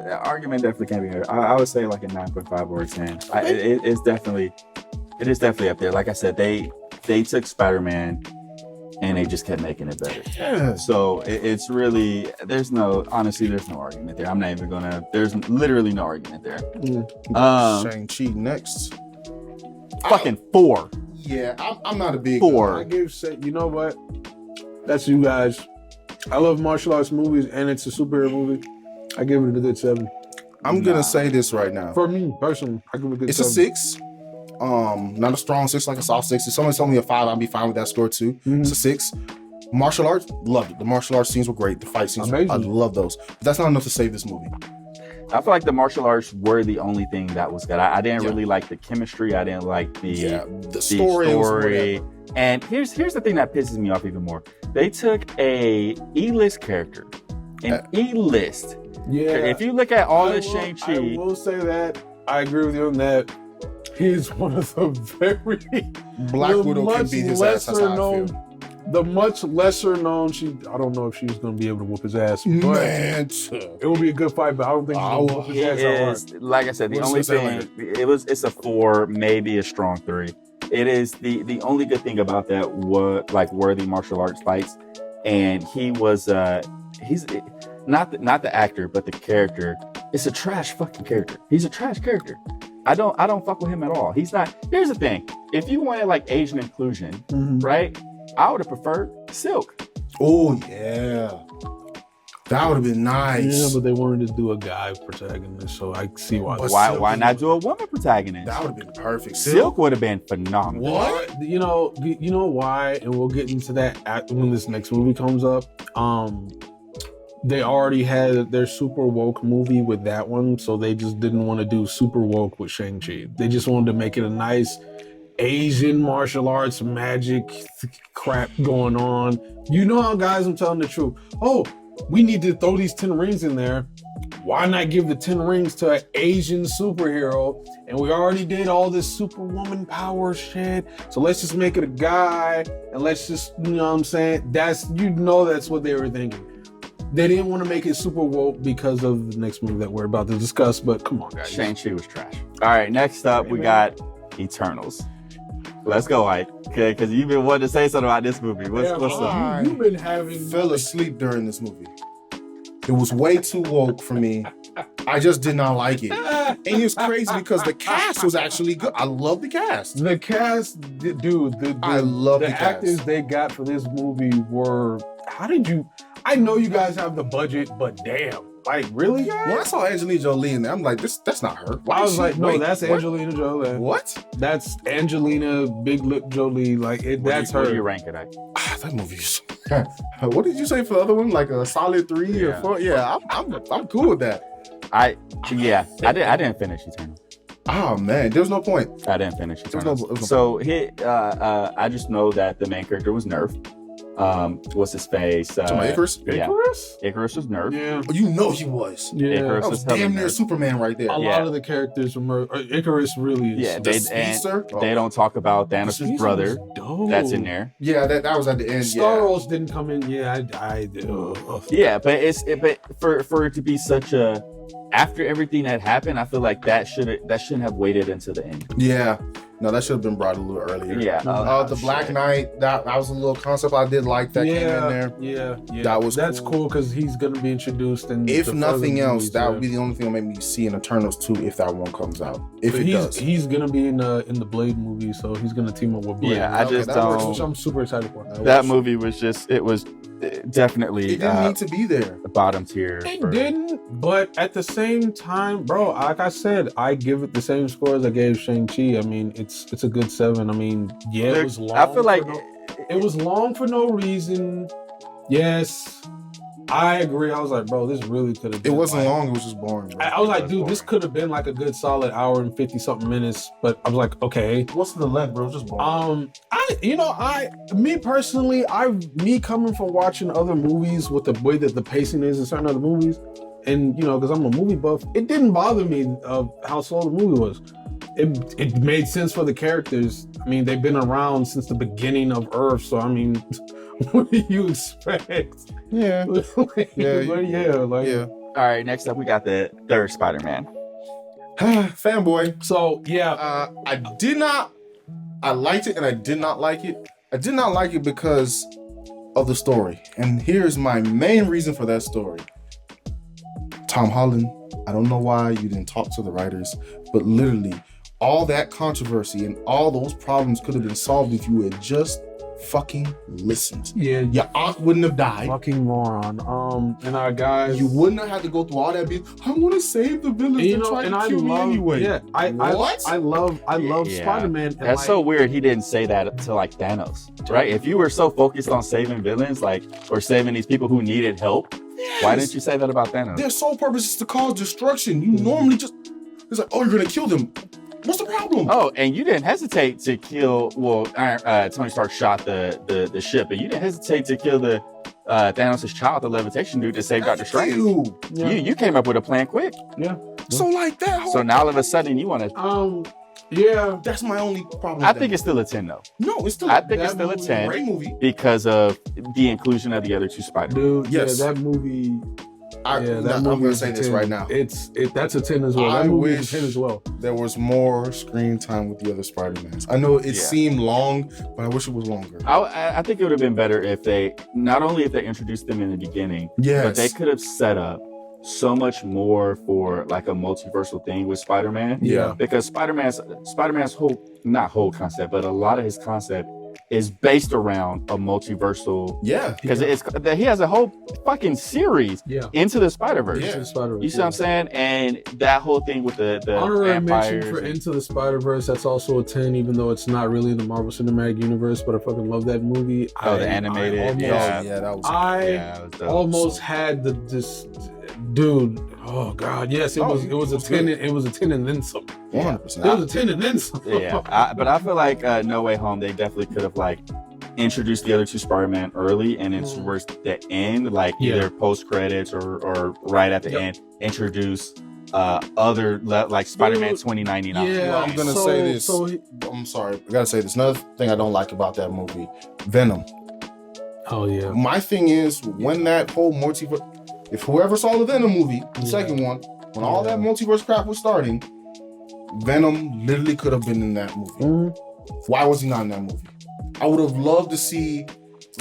That argument definitely can be heard. I would say like a 9.5 or a 10. It is definitely up there. Like I said, they took Spider-Man and they just kept making it better. Yes. So it's really there's no argument there. I'm not even gonna. There's literally no argument there. Shang-Chi next. Fucking 4. Yeah, I'm not a big 4. I give you know what? That's you guys. I love martial arts movies and it's a superhero movie. I give it a good 7. I'm gonna say this right now. For me, personally, I give it a good It's 7. a 6. Not a strong 6, like a soft 6. If someone told me a 5, I'd be fine with that score too. It's a 6. Martial arts, loved it. The martial arts scenes were great. The fight scenes, Amazing. I love those. But that's not enough to save this movie. I feel like the martial arts were the only thing that was good. I didn't really like the chemistry. I didn't like The story. was whatever. And here's the thing that pisses me off even more. They took a E-list character, E-list. Yeah. If you look at all I the will- Shang-Chi, I will say that I agree with you on that. He's one of the very Black the Widow can much beat his ass. That's lesser how I known, feel. the much lesser known. I don't know if she's going to be able to whoop his ass, but Man, it will be a good fight. But I don't think she's going to whoop his he ass that hard. is, like I said, the What's only this thing it's a 4, maybe a strong 3. It is the only good thing about that were the martial arts fights, and he was he's not the actor but the character. It's a trash fucking character. He's a trash character. I don't fuck with him at all. He's not. Here's the thing: if you wanted like Asian inclusion, right? I would have preferred Silk. oh yeah. That would have been nice. Yeah, but they wanted to do a guy protagonist, so I see why. But Why not do a woman protagonist? that would have been perfect. Silk would have been phenomenal. What? You know why, and we'll get into that when this next movie comes up. They already had their super woke movie with that one, so they just didn't want to do super woke with Shang-Chi. They just wanted to make it a nice Asian martial arts magic crap going on. You know how, guys, I'm telling the truth. Oh, we need to throw these 10 rings in there. Why not give the 10 rings to an Asian superhero? And we already did all this superwoman power shit. So let's just make it a guy and let's just, you know what I'm saying? That's what they were thinking. They didn't want to make it super woke because of the next movie that we're about to discuss, but come on, guys. Shang-Chi was trash. All right, next up, we got Eternals. Let's go, Ike. Okay, because you've been wanting to say something about this movie. What's up? You've been having... Fell asleep during this movie. It was way too woke for me. I just did not like it. And it was crazy because the cast was actually good. I love the cast. The cast, dude, I love the actors cast. they got for this movie were... I know you guys have the budget, but damn. Like, really, guys? When I saw Angelina Jolie in there, I'm like, that's not her. Why I is was she- like, no, wait, that's what? Angelina Jolie. What? That's Angelina Big Lip Jolie. Like, that's Where do you her. rank it, Ike? That movie's. What did you say for the other one? Like a solid 3 or Yeah. 4? Yeah, I'm cool with that. I didn't finish Eternals. Oh man, there's no point. I didn't finish Eternals. There's no So I just know that the main character was Nerf. What's his face? To my Icarus? Yeah. Icarus? Icarus was Nerf. Yeah. Oh, you know he was. Yeah. Icarus That was hella damn near Nerf. Superman right there. A Yeah. lot of the characters from Icarus really is. Yeah, The they speedster? they don't talk about Thanos' Speedster brother. was dope. That's in there. Yeah, that was at the end. Staros didn't come in. Yeah, I do. Yeah, but for it to be such a after everything that happened, I feel like that shouldn't have waited until the end. Yeah. No, that should have been brought a little earlier. Yeah. The Black Knight, that was a little concept I did like that came in there. Yeah. That's cool because he's gonna be introduced. And If nothing else, that would be the only thing that made me see in Eternals 2 if that one comes out. If it does. He's gonna be in the Blade movie, so he's gonna team up with Blade. Yeah, I just that works, which don't. I'm super excited for. That movie was definitely It didn't need to be there. bottom tier. It for- didn't, but at the same time, bro, like I said, I give it the same score as I gave Shang-Chi. I mean, it's a good 7. I mean, yeah, it was long. I feel like it was long for no reason. Yes, I agree. I was like, bro, this really could have It been. wasn't like, long, it was just boring. Bro. I was like, dude, this could have been like a good solid hour and 50 something minutes. But I was like, okay. What's the length, bro? It was just boring. Me personally, me coming from watching other movies with the way that the pacing is in certain other movies, and because I'm a movie buff, it didn't bother me of how slow the movie was. It made sense for the characters. I mean, they've been around since the beginning of Earth, so I mean, what do you expect? Yeah. Yeah. All right, next up we got the third Spider-Man. Fanboy. So yeah, I liked it and I did not like it. I did not like it because of the story. And here's my main reason for that story. Tom Holland, I don't know why you didn't talk to the writers, but literally all that controversy and all those problems could have been solved if you had just fucking listened. yeah, Your aunt wouldn't have died. fucking moron. And our guys, You wouldn't have had to go through all that. I want to save the villains. and, They're trying to kill me anyway. Yeah, I love Yeah. Spider-Man. And That's so weird. He didn't say that to like Thanos, right? If you were so focused on saving villains, or saving these people who needed help, why didn't you say that about Thanos? Their sole purpose is to cause destruction. You normally just, it's like, oh, you're gonna kill them. What's the problem? Oh, and you didn't hesitate to kill. Well, Tony Stark shot the ship, but you didn't hesitate to kill the Thanos' child, the levitation dude, to save Doctor Strange. You came up with a plan quick. So like that whole, So now all of a sudden you want to. Yeah, that's my only problem. I with think that it's still a 10 though, movie. No, it's still. I think that it's still a movie- 10 great movie. because of the inclusion of the other two Spider-Man. dude. Yes. Yeah, that movie. I'm gonna say this right now. That's a 10 as well. I That movie is wish- a 10 as well. There was more screen time with the other Spider-Mans. I know it Yeah. seemed long, but I wish it was longer. I think it would have been better if they not only if they introduced them in the beginning, Yes. but they could have set up so much more for like a multiversal thing with Spider-Man. Yeah. Because Spider-Man's whole concept, but a lot of his concept is based around a multiversal. Yeah. Because he has a whole fucking series Into the Spider-Verse. Yeah. You see what I'm saying? And that whole thing with the honorary mention vampires. for Into the Spider-Verse. That's also a 10, even though it's not really in the Marvel Cinematic Universe. But I fucking love that movie. The animated. Yeah, that was. It was dope. almost had this dude. Oh God, yes, it was a 10. It was a 10 and then some. 100%. It was a 10 and then some. But I feel like No Way Home, they definitely could have like introduced the other two Spider-Man early and then towards the end, like either post credits or right at the end, introduce other like Spider-Man 2099. Yeah, Well, I'm gonna say this. I'm sorry, I gotta say this. Another thing I don't like about that movie, Venom. Oh yeah. My thing is when that whole multiverse. If whoever saw the Venom movie, the second one, when all that multiverse crap was starting, Venom literally could have been in that movie. Why was he not in that movie? I would have loved to see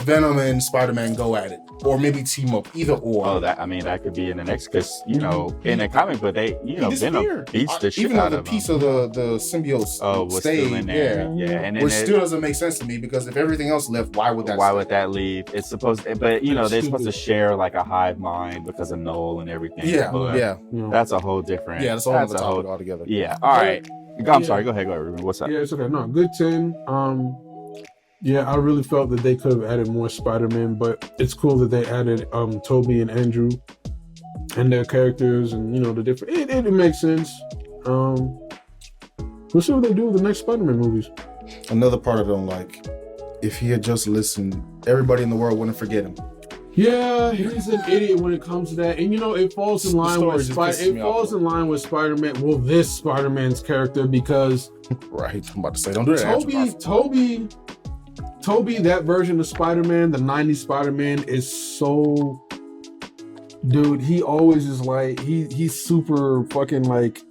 Venom and Spider-Man go at it, or maybe team up, either or. Oh, that could be in the next, because in the comic book Venom beats the shit even out though of the piece him. of the symbiote Was stayed still in there. Yeah, and then which still doesn't make sense to me because if everything else left, why would that? Why would that leave? It's supposed, but they're supposed to share like a hive mind because of Noel and everything. Yeah, but yeah, that's a whole different. yeah. That's a whole other topic altogether. Yeah. All right. I'm sorry. Go ahead, Ruben. What's up? Yeah, it's okay. No, good 10. Yeah, I really felt that they could have added more Spider-Man, but it's cool that they added Toby and Andrew and their characters and the different. It makes sense. We'll see what they do with the next Spider-Man movies. Another part I don't like. If he had just listened, everybody in the world wouldn't forget him. Yeah, he's an idiot when it comes to that, and it falls in line with Spider-Man. Well, this Spider-Man's character because right, I'm about to say, don't do that. Toby, that version of Spider-Man, the 90s Spider-Man, is so... Dude, he always is like... He's super fucking like,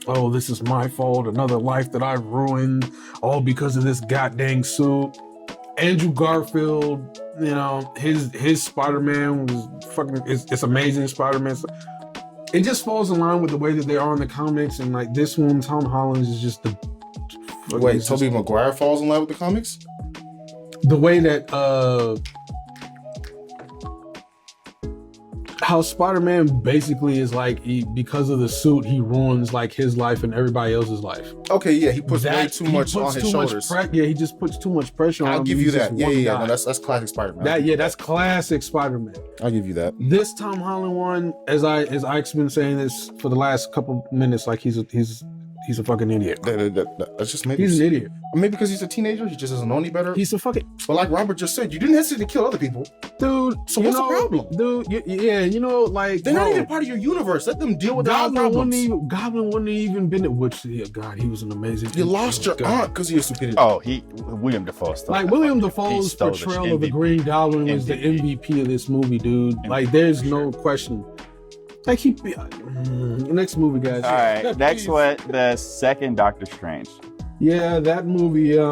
oh, this is my fault, another life that I've ruined, all because of this goddamn suit. Andrew Garfield, his Spider-Man was fucking... It's amazing Spider-Man. It just falls in line with the way that they are in the comics, and like this one, Tom Holland is just the... Wait, Tobey Maguire falls in line with the comics? The way that how Spider-Man basically is like because of the suit he ruins like his life and everybody else's life. Okay, yeah, he puts way too much on his shoulders. He just puts too much pressure on him. I'll give you that. Yeah. No, that's classic Spider-Man. That's classic Spider-Man. I'll give you that. This Tom Holland one, as Ike's been saying this for the last couple minutes, like he's a fucking idiot. That's just maybe he's an idiot. Maybe because he's a teenager, he just doesn't know any better. He's a fucking... But like Robert just said, you didn't hesitate to kill other people. Dude, so what's the problem? Dude, like... They're not even part of your universe. Let them deal with their own problems. Goblin wouldn't even been it, which, God, he was an amazing... You lost your aunt because of your stupidity. Oh, William Dafoe. Like, William Dafoe's portrayal of the Green Goblin was the MVP of this movie, dude. Like, there's no question. Like, next movie, guys. All right, next one, the second Doctor Strange. Yeah, that movie is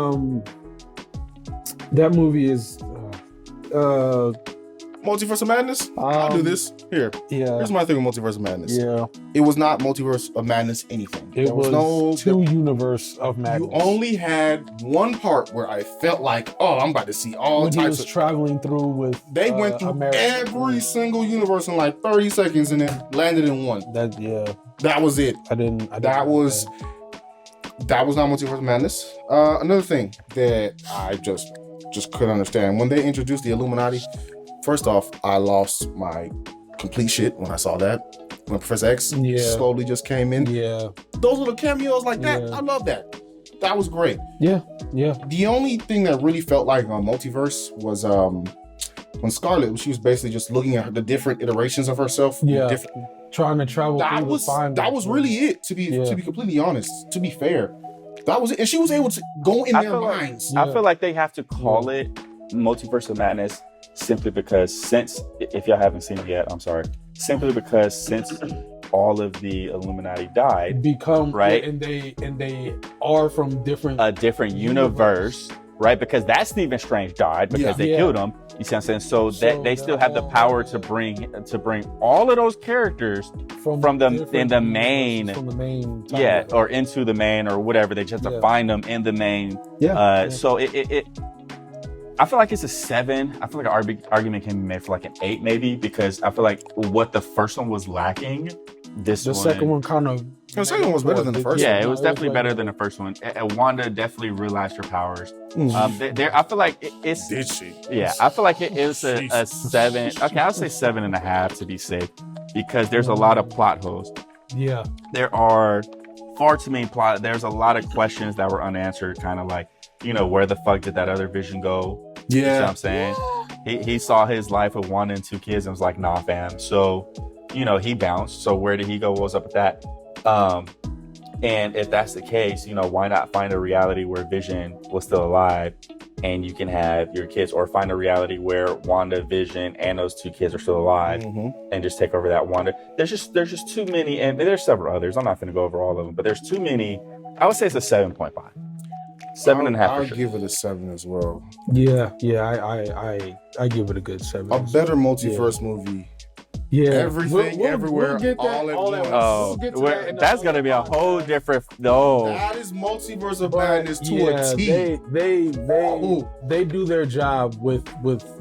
Multiverse of Madness? I'll do this. Here's my thing with Multiverse of Madness. Yeah. It was not Multiverse of Madness anything. There was no two Universe of Madness. You only had one part where I felt like, oh, I'm about to see all types of... He was traveling through with They went through every single universe in like 30 seconds and then landed in one. That was it. That was not Multiverse of Madness. Another thing that I just couldn't understand. When they introduced the Illuminati, first off, I lost my complete shit when I saw that. When Professor X slowly just came in. Yeah. Those little cameos like that, I love that. That was great. Yeah. The only thing that really felt like a multiverse was when Scarlet, she was basically just looking at the different iterations of herself. Trying to travel that was really it, to be completely honest, to be fair. That was it. And she was able to go in their minds. I feel like they have to call it Multiverse of Madness simply because since all of the Illuminati died, right? And they are from a different universe, right? Because that Stephen Strange died because they killed him. You see what I'm saying? So that they still have the power to bring all of those characters from the main or into the main or whatever. They just have to find them in the main. So I feel like it's a 7. I feel like an argument can be made for like an 8 maybe, because I feel like what the first one was lacking, the second one kind of. The second one was better than the first Yeah, one. it was definitely better than the first one. Wanda definitely realized her powers. Mm-hmm. I feel like it's. Did she? Yeah, I feel like it is a Jesus. 7. Okay, I'll say 7.5 to be safe, because there's a lot of plot holes. Yeah. There are far too many plot. There's a lot of questions that were unanswered. Kind of like, where the fuck did that other Vision go? You know what I'm saying? He saw his life with Wanda and 2 kids and was like, nah, fam. So, he bounced. So where did he go? What was up with that? And if that's the case, why not find a reality where Vision was still alive and you can have your kids, or find a reality where Wanda, Vision, and those 2 kids are still alive and just take over that Wanda. There's just too many, and there's several others. I'm not going to go over all of them, but there's too many. I would say it's a 7.5. 7.5. I'll give it a 7 as well. Yeah. I give it a good 7. A better multiverse movie. Yeah. Everything, everywhere, we'll get that, all at once. Oh, We'll get to that in that's the- going to be a whole different. No. That is multiverse of But, madness to a T. They do their job with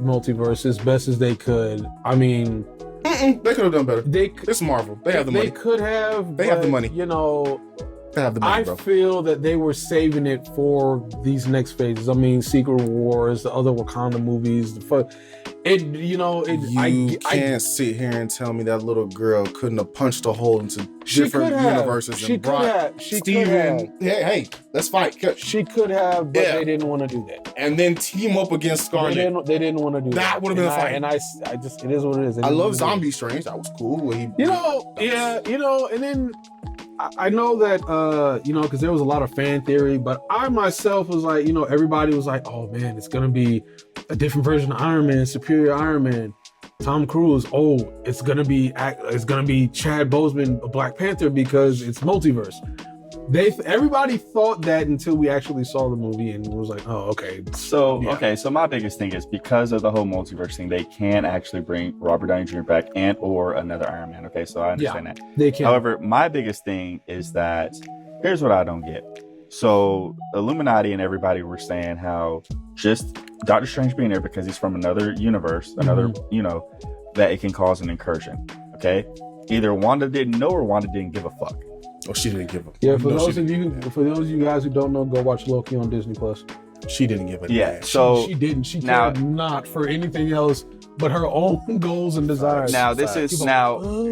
multiverse as best as they could. I mean, They could have done better. they It's Marvel. They have the money. They could have. They have the but, money. They have the money, I bro. feel that they were saving it for these next phases. I mean, Secret Wars, the other Wakanda movies, You can't sit here and tell me that little girl couldn't have punched a hole into different universes and brought Steven. Hey, let's fight. She could have, but Yeah. they didn't want to do that. And then team up against Scarlet. They didn't want to do that. That would've been a fight. And I just, it is what it is. I love Zombie Strange. That was cool. When he, And then I know that, because there was a lot of fan theory, but I myself was like, everybody was like, oh man, it's going to be a different version of Iron Man, Superior Iron Man. Tom Cruise, it's going to be Chad Boseman, Black Panther, because it's multiverse. Everybody thought that until we actually saw the movie and was like, oh, okay. So my biggest thing is, because of the whole multiverse thing, they can actually bring Robert Downey Jr. back and or another Iron Man. Okay, so I understand that. They can. However, my biggest thing is that here's what I don't get. So Illuminati and everybody were saying how just Doctor Strange being there because he's from another universe, that it can cause an incursion. Okay, either Wanda didn't know or Wanda didn't give a fuck. Oh, she didn't give a. Yeah, for those of you guys who don't know, go watch Loki on Disney Plus. She didn't give a. Yeah, damn. so she didn't. She now- cared not for anything else but her own goals and desires. Now this is People-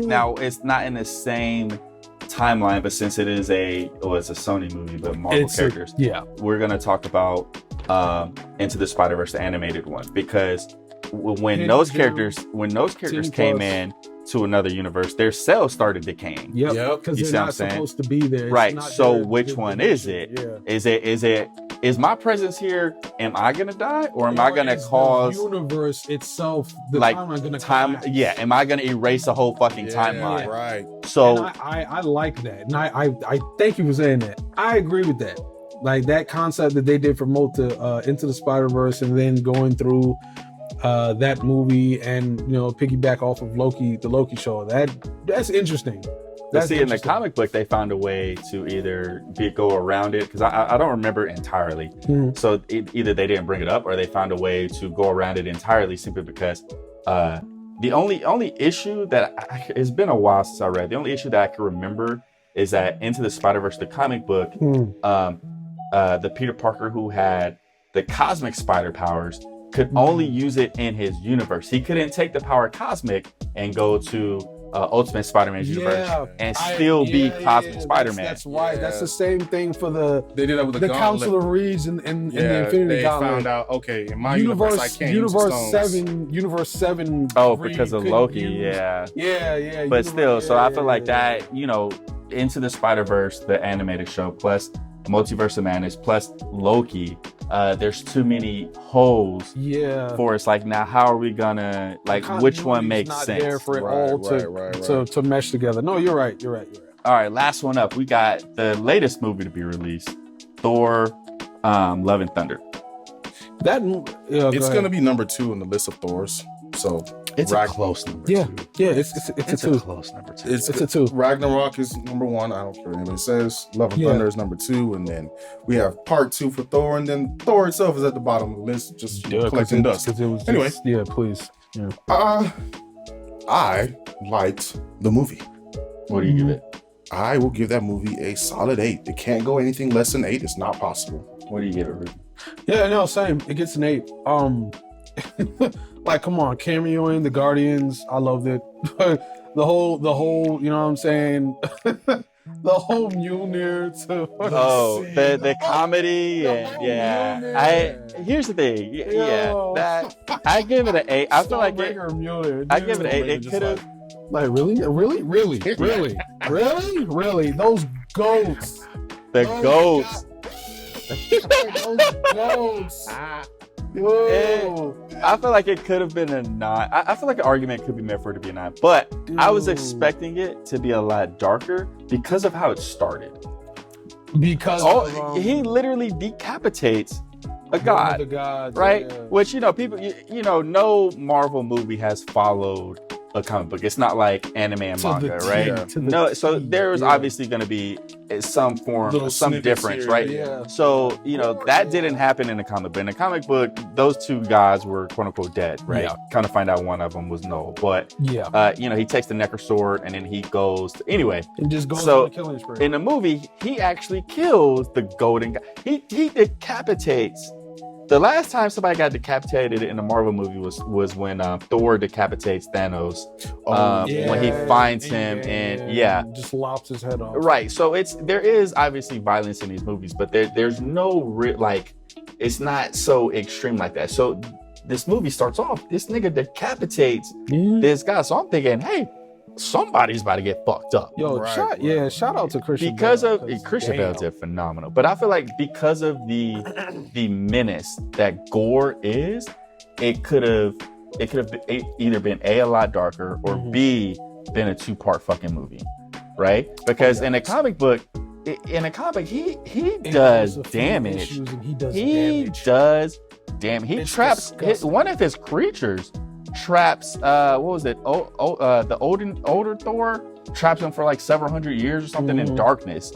now it's not in the same timeline, but since it is a Sony movie, but Marvel characters, we're gonna talk about Into the Spider-Verse, the animated one, because when those characters came in to another universe, their cells started decaying. Yep. Because You they're see what I'm not saying? supposed to be there. It's Right. not So their- which their one is dimension. it? Is my presence here? Am I gonna die, or am Or I gonna is cause the universe itself? The like timeline gonna time? collapse? Yeah. Am I gonna erase the whole fucking timeline? Right. So And I like that, and I thank you for saying that. I agree with that. Like that concept that they did for Into the Spider-Verse, and then going through that movie, and piggyback off of Loki, the Loki show. That's interesting. But see, in the interesting. comic book, they found a way to either go around it, because I don't remember entirely. Mhm. So either they didn't bring it up, or they found a way to go around it entirely, simply because the only issue it's been a while since I read. The only issue that I can remember is that Into the Spider-Verse, the comic book, the Peter Parker who had the cosmic spider powers could only use it in his universe. He couldn't take the power cosmic and go to Ultimate Spider-Man's universe and still be Cosmic Spider-Man. That's right. That's the same thing for the They did that with the Gauntlet. Council of Reeds and the Infinity they Gauntlet. found out. Okay, in my universe, I can't use the Universe 7. Oh, Reed because of couldn't Loki, use- yeah. Yeah. But still, so I feel like yeah. that, Into the Spider-Verse, the animated show, plus Multiverse of Madness, plus Loki, there's too many holes Yeah. for us. Like, now how are we gonna, like, which one Continuity's makes not sense? there for it Right, all right. to mesh together. No, you're right. All right, last one up. We got the latest movie to be released, Thor, Love and Thunder. That It's gonna be number 2 on the list of Thors. So It's Rag- a close number Yeah, two. yeah, it's It's a a two. close number two. It's It's a two. Ragnarok is number 1. I don't care what anybody says. Love and Yeah. Thunder is number 2, and then we have part 2 for Thor, and then Thor itself is at the bottom of the list, just collecting dust. Because it was Anyway. yeah, please. Yeah. I liked the movie. What do you give it? I will give that movie a solid 8. It can't go anything less than 8. It's not possible. What do you give it, Ruben? Yeah, no, same. It gets an 8. Like, come on, cameoing the Guardians. I loved it. the whole, you know what I'm saying? The whole Mjolnir to Oh, the comedy and here's the thing. Yo. That I give it an 8. I feel like it, Mjolnir. I give it an 8. It Just could have. like really, those goats. The Oh, goats. Those goats. Whoa. I feel like it could have been a 9. I feel like an argument could be made for it to be a 9, but I was Dude. expecting it to be a lot darker because of how it started. Because Oh, he literally decapitates a god, the gods, right? yeah. Which, people, no Marvel movie has followed a comic book. It's not like anime and To the manga, T, right? to the No, so T, there's yeah. obviously going to be some form, Little some snippets difference, here, right? yeah. So, that didn't happen in the comic book. In the comic book, those two guys were quote unquote dead, right? Yeah. Kind of find out one of them was Null, but Yeah. he takes the Necro sword and then he goes to, anyway. And just goes So, on the killing spree. In the movie, he actually kills the golden guy. He decapitates. The last time somebody got decapitated in a Marvel movie was when Thor decapitates Thanos. When he finds him and just lops his head off. right. So there is obviously violence in these movies, but there's no it's not so extreme like that. So this movie starts off, this nigga decapitates this guy. So I'm thinking, hey, somebody's about to get fucked up. Yo, Right, shout out to Christian Because Bale, of Christian damn. Bale did phenomenal, but I feel like because of the menace that Gore is, it could have either been a lot darker or Mhm. B been a 2-part fucking movie, right? Because in a comic book, he It does has a few damage. issues and he does He damage. does damage. He It's traps disgusting. one of his creatures. Traps what was it? The older Thor traps him for like several hundred years or something in Mhm. darkness.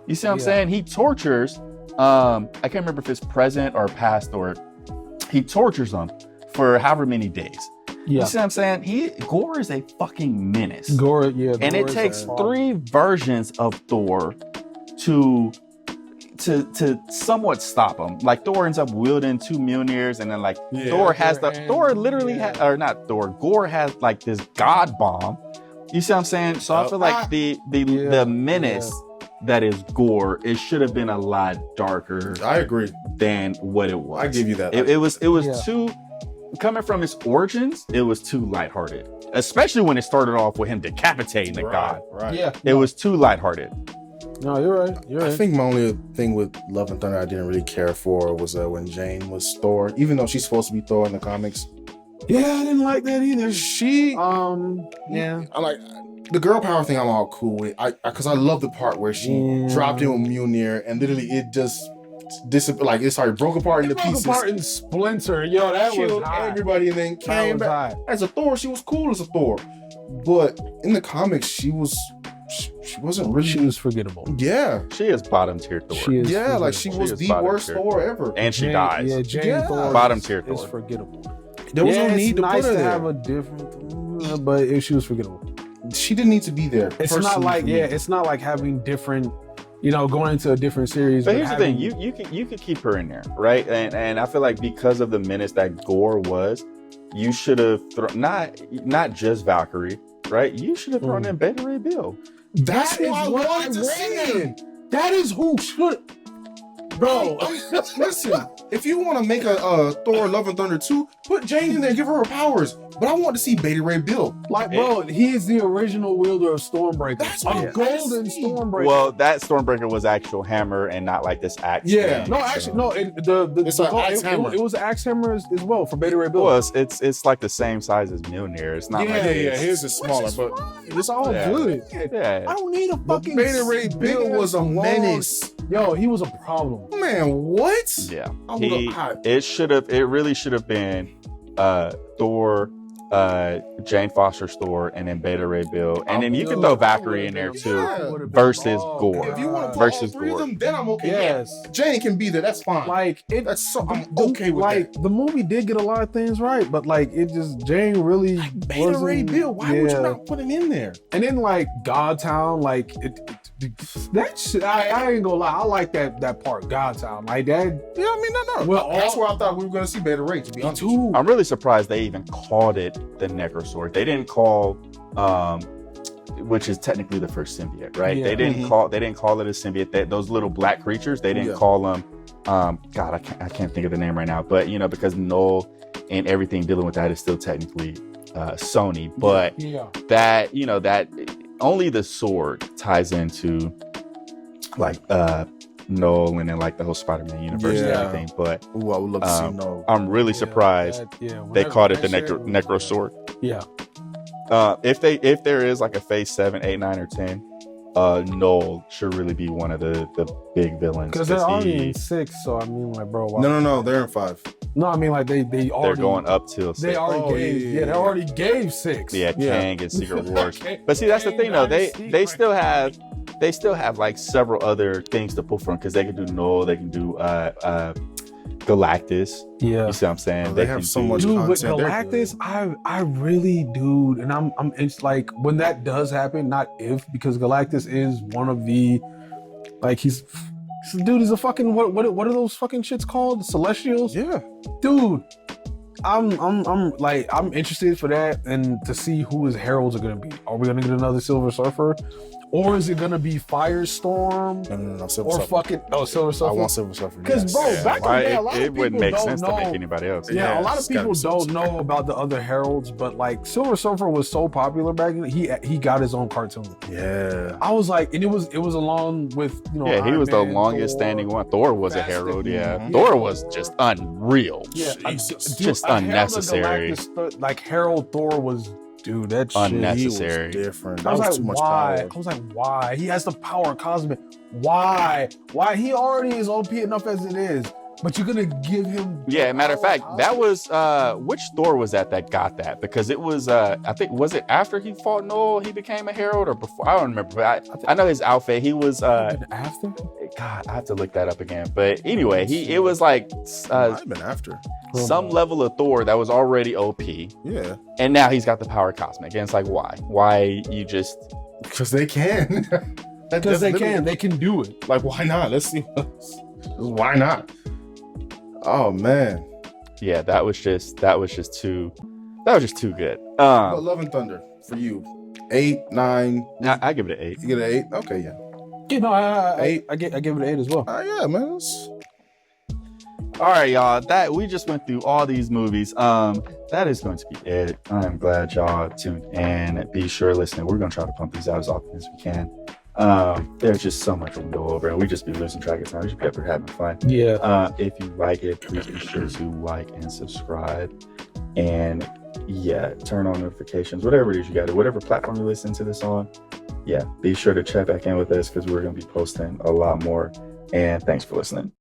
You see what I'm Yeah. saying? He tortures. I can't remember if it's present or past Thor. He tortures them for however many days. Yeah. You see what I'm saying? Gore is a fucking menace. Gore, yeah. And Gore it is takes a- 3 versions of Thor to somewhat stop him. Like Thor ends up wielding 2 Mjolnirs, and then like Yeah, Thor has and- Thor literally yeah. or not Thor. Gore has like this god bomb. You see what I'm saying? So I feel like the menace that is Gore, it should have been a lot darker I agree. than what it was. I give you that. It was Yeah. too coming from his origins. It was too lighthearted, especially when it started off with him decapitating the god. Right. Yeah. It was too lighthearted. No, you're right. You're I right. think my only thing with Love and Thunder I didn't really care for was when Jane was Thor, even though she's supposed to be Thor in the comics. Yeah, I didn't like that either. She, Yeah. I like the girl power thing. I'm all cool with. Because I love the part where she Yeah. dropped in with Mjolnir and literally it just disappeared. Like it started broke apart into It broke pieces. apart in Splinter. Yo, that was Killed hot. everybody and then That came was back hot. as a Thor. She was cool as a Thor, but in the comics she wasn't really. She was forgettable. Yeah, She is bottom tier Thor. She is yeah, like she forgettable. was is the bottom worst tier Thor ever. And she Jane- dies. Yeah, Jane Yeah. Thor Bottom is- tier is Thor. forgettable. There was no it's need to nice put her to there. have a different, but she was forgettable. She didn't need to be there. It's not personally like for me. it's not like having different, going into a different series. But here's the thing, having- you could keep her in there, right? And I feel like because of the menace that Gore was, you should have thrown not just Valkyrie, right? You should have thrown in Beta Ray Bill. That's That is what I what wanted I to see. wanted. That is who should, bro. Listen, if you want to make a Thor Love and Thunder 2, put Jane in there, give her powers. But I want to see Beta Ray Bill. Like, bro, he is the original wielder of Stormbreaker. That's A what I golden see. Stormbreaker. Well, that Stormbreaker was actual hammer and not like this axe. Yeah. thing. no, actually, no. The It's an axe it, hammer. It was an axe hammer as well for Beta Ray Bill. Well, it's like the same size as Mjolnir. It's not like this. His is smaller, but it's all Yeah. good. Yeah. I don't need a but fucking Beta Ray Bill big was a ass long- menace. Yo, he was a problem. Man, what? Yeah. I would've- It really should have been Thor Jane Foster's Thor, and then Beta Ray Bill, and then you can Dude, throw Valkyrie in there too. Yeah. Versus Gore. If you want to put Versus all three of Gore. them, then I'm okay. Yes. Yeah. Jane can be there. That's fine. Like it, That's so. I'm the- okay with like that. the movie did get a lot of things right, but like it just Jane really Beta Ray wasn't- Bill. Why would you yeah. not put him in there? And then like Godtown, like that shit. I ain't gonna lie, I like that part, Godtown, like that. Yeah, I mean, no. Well, That's where I thought we were gonna see Beta Ray. To be honest, with you. Too. I'm really surprised they even called it the Necrosword. They didn't call, which is technically the first symbiote, right? Yeah. They didn't call it a symbiote. Those little black creatures, they didn't Yeah. call them. God, I can't think of the name right now. But because Null and everything dealing with that is still technically Sony. But Yeah. that that only the sword ties into like Null and then like the whole Spider-Man universe and Yeah. everything. But Ooh, I would love to see no. I'm really Yeah, surprised that- yeah, they whenever called it the that shit was- Necro Sword. Yeah. If there is like a phase 7, 8, 9, or 10, Null should really be one of the big villains Because they're already in 6, so I mean, like, bro. Why? No. They're in 5. No, I mean, like they already. they're going up till 6. They already Oh, gave. yeah. Yeah, they already gave 6. Yeah, Yeah. Kang and Secret Wars. Kang- But see, that's the thing though. They Kang, still have like several other things to pull from because they can do Null, they can do Galactus. Yeah. You see what I'm saying? Oh, they have can so do- much Dude, with content, they're Galactus, I really, dude, and it's like when that does happen, not if, because Galactus is one of the, like he's a fucking what are those fucking shits called? Celestials? Yeah. Dude, I'm interested for that and to see who his heralds are gonna be. Are we gonna get another Silver Surfer, or is it gonna be Firestorm No. Silver or Surfer. fucking Silver I Surfer? want Silver Surfer. Because yes. bro, Yeah. back in Why, the day, a lot it of wouldn't people make don't sense know. to make anybody else. Yeah, Yeah, a lot of it's gotta people be don't Silver know about the other heralds, but like Silver Surfer was so popular back then. He got his own cartoon. Yeah. I was like, and it was along with Yeah, he Iron was the Man, longest Thor. standing one. Thor was a Fast herald. and- Yeah, Mhm. Thor was just unreal. Yeah, Jesus. Just a Herald of unnecessary. Galactus, like Herald Thor was, dude, that shit. Unnecessary. He was different. I was That like, too much why? power. I was like, why? He has the power of cosmic. Why? Why? He already is OP enough as it is, but you're gonna give him. Yeah, the matter of power fact, that was which Thor was that got that? Because it was I think was it after he fought Null he became a herald or before? I don't remember. But I know his outfit. He was after. God, I have to look that up again. But anyway, it was like Might have been after. some level of Thor that was already OP, Yeah. and now he's got the power of cosmic. And it's like, why? Why you just Because they can. Because they can do it. Like, why not? Let's see. Why not? Oh man. yeah? That was just too good. But Love and Thunder for you. 8, 9. I give it an 8. You get an 8. Okay, yeah. You know, Eight. I give it an 8 as well. Yeah, man. That's- All right, y'all. That we just went through all these movies. That is going to be it. I'm glad y'all tuned in. Be sure to listen. We're gonna try to pump these out as often as we can. There's just so much we can go over, and we just be losing track of time. We should be up here having fun. Yeah. If you like it, please be sure to like and subscribe, and turn on notifications. Whatever it is you got to, whatever platform you listen to this on. Be sure to check back in with us because we're gonna be posting a lot more. And thanks for listening.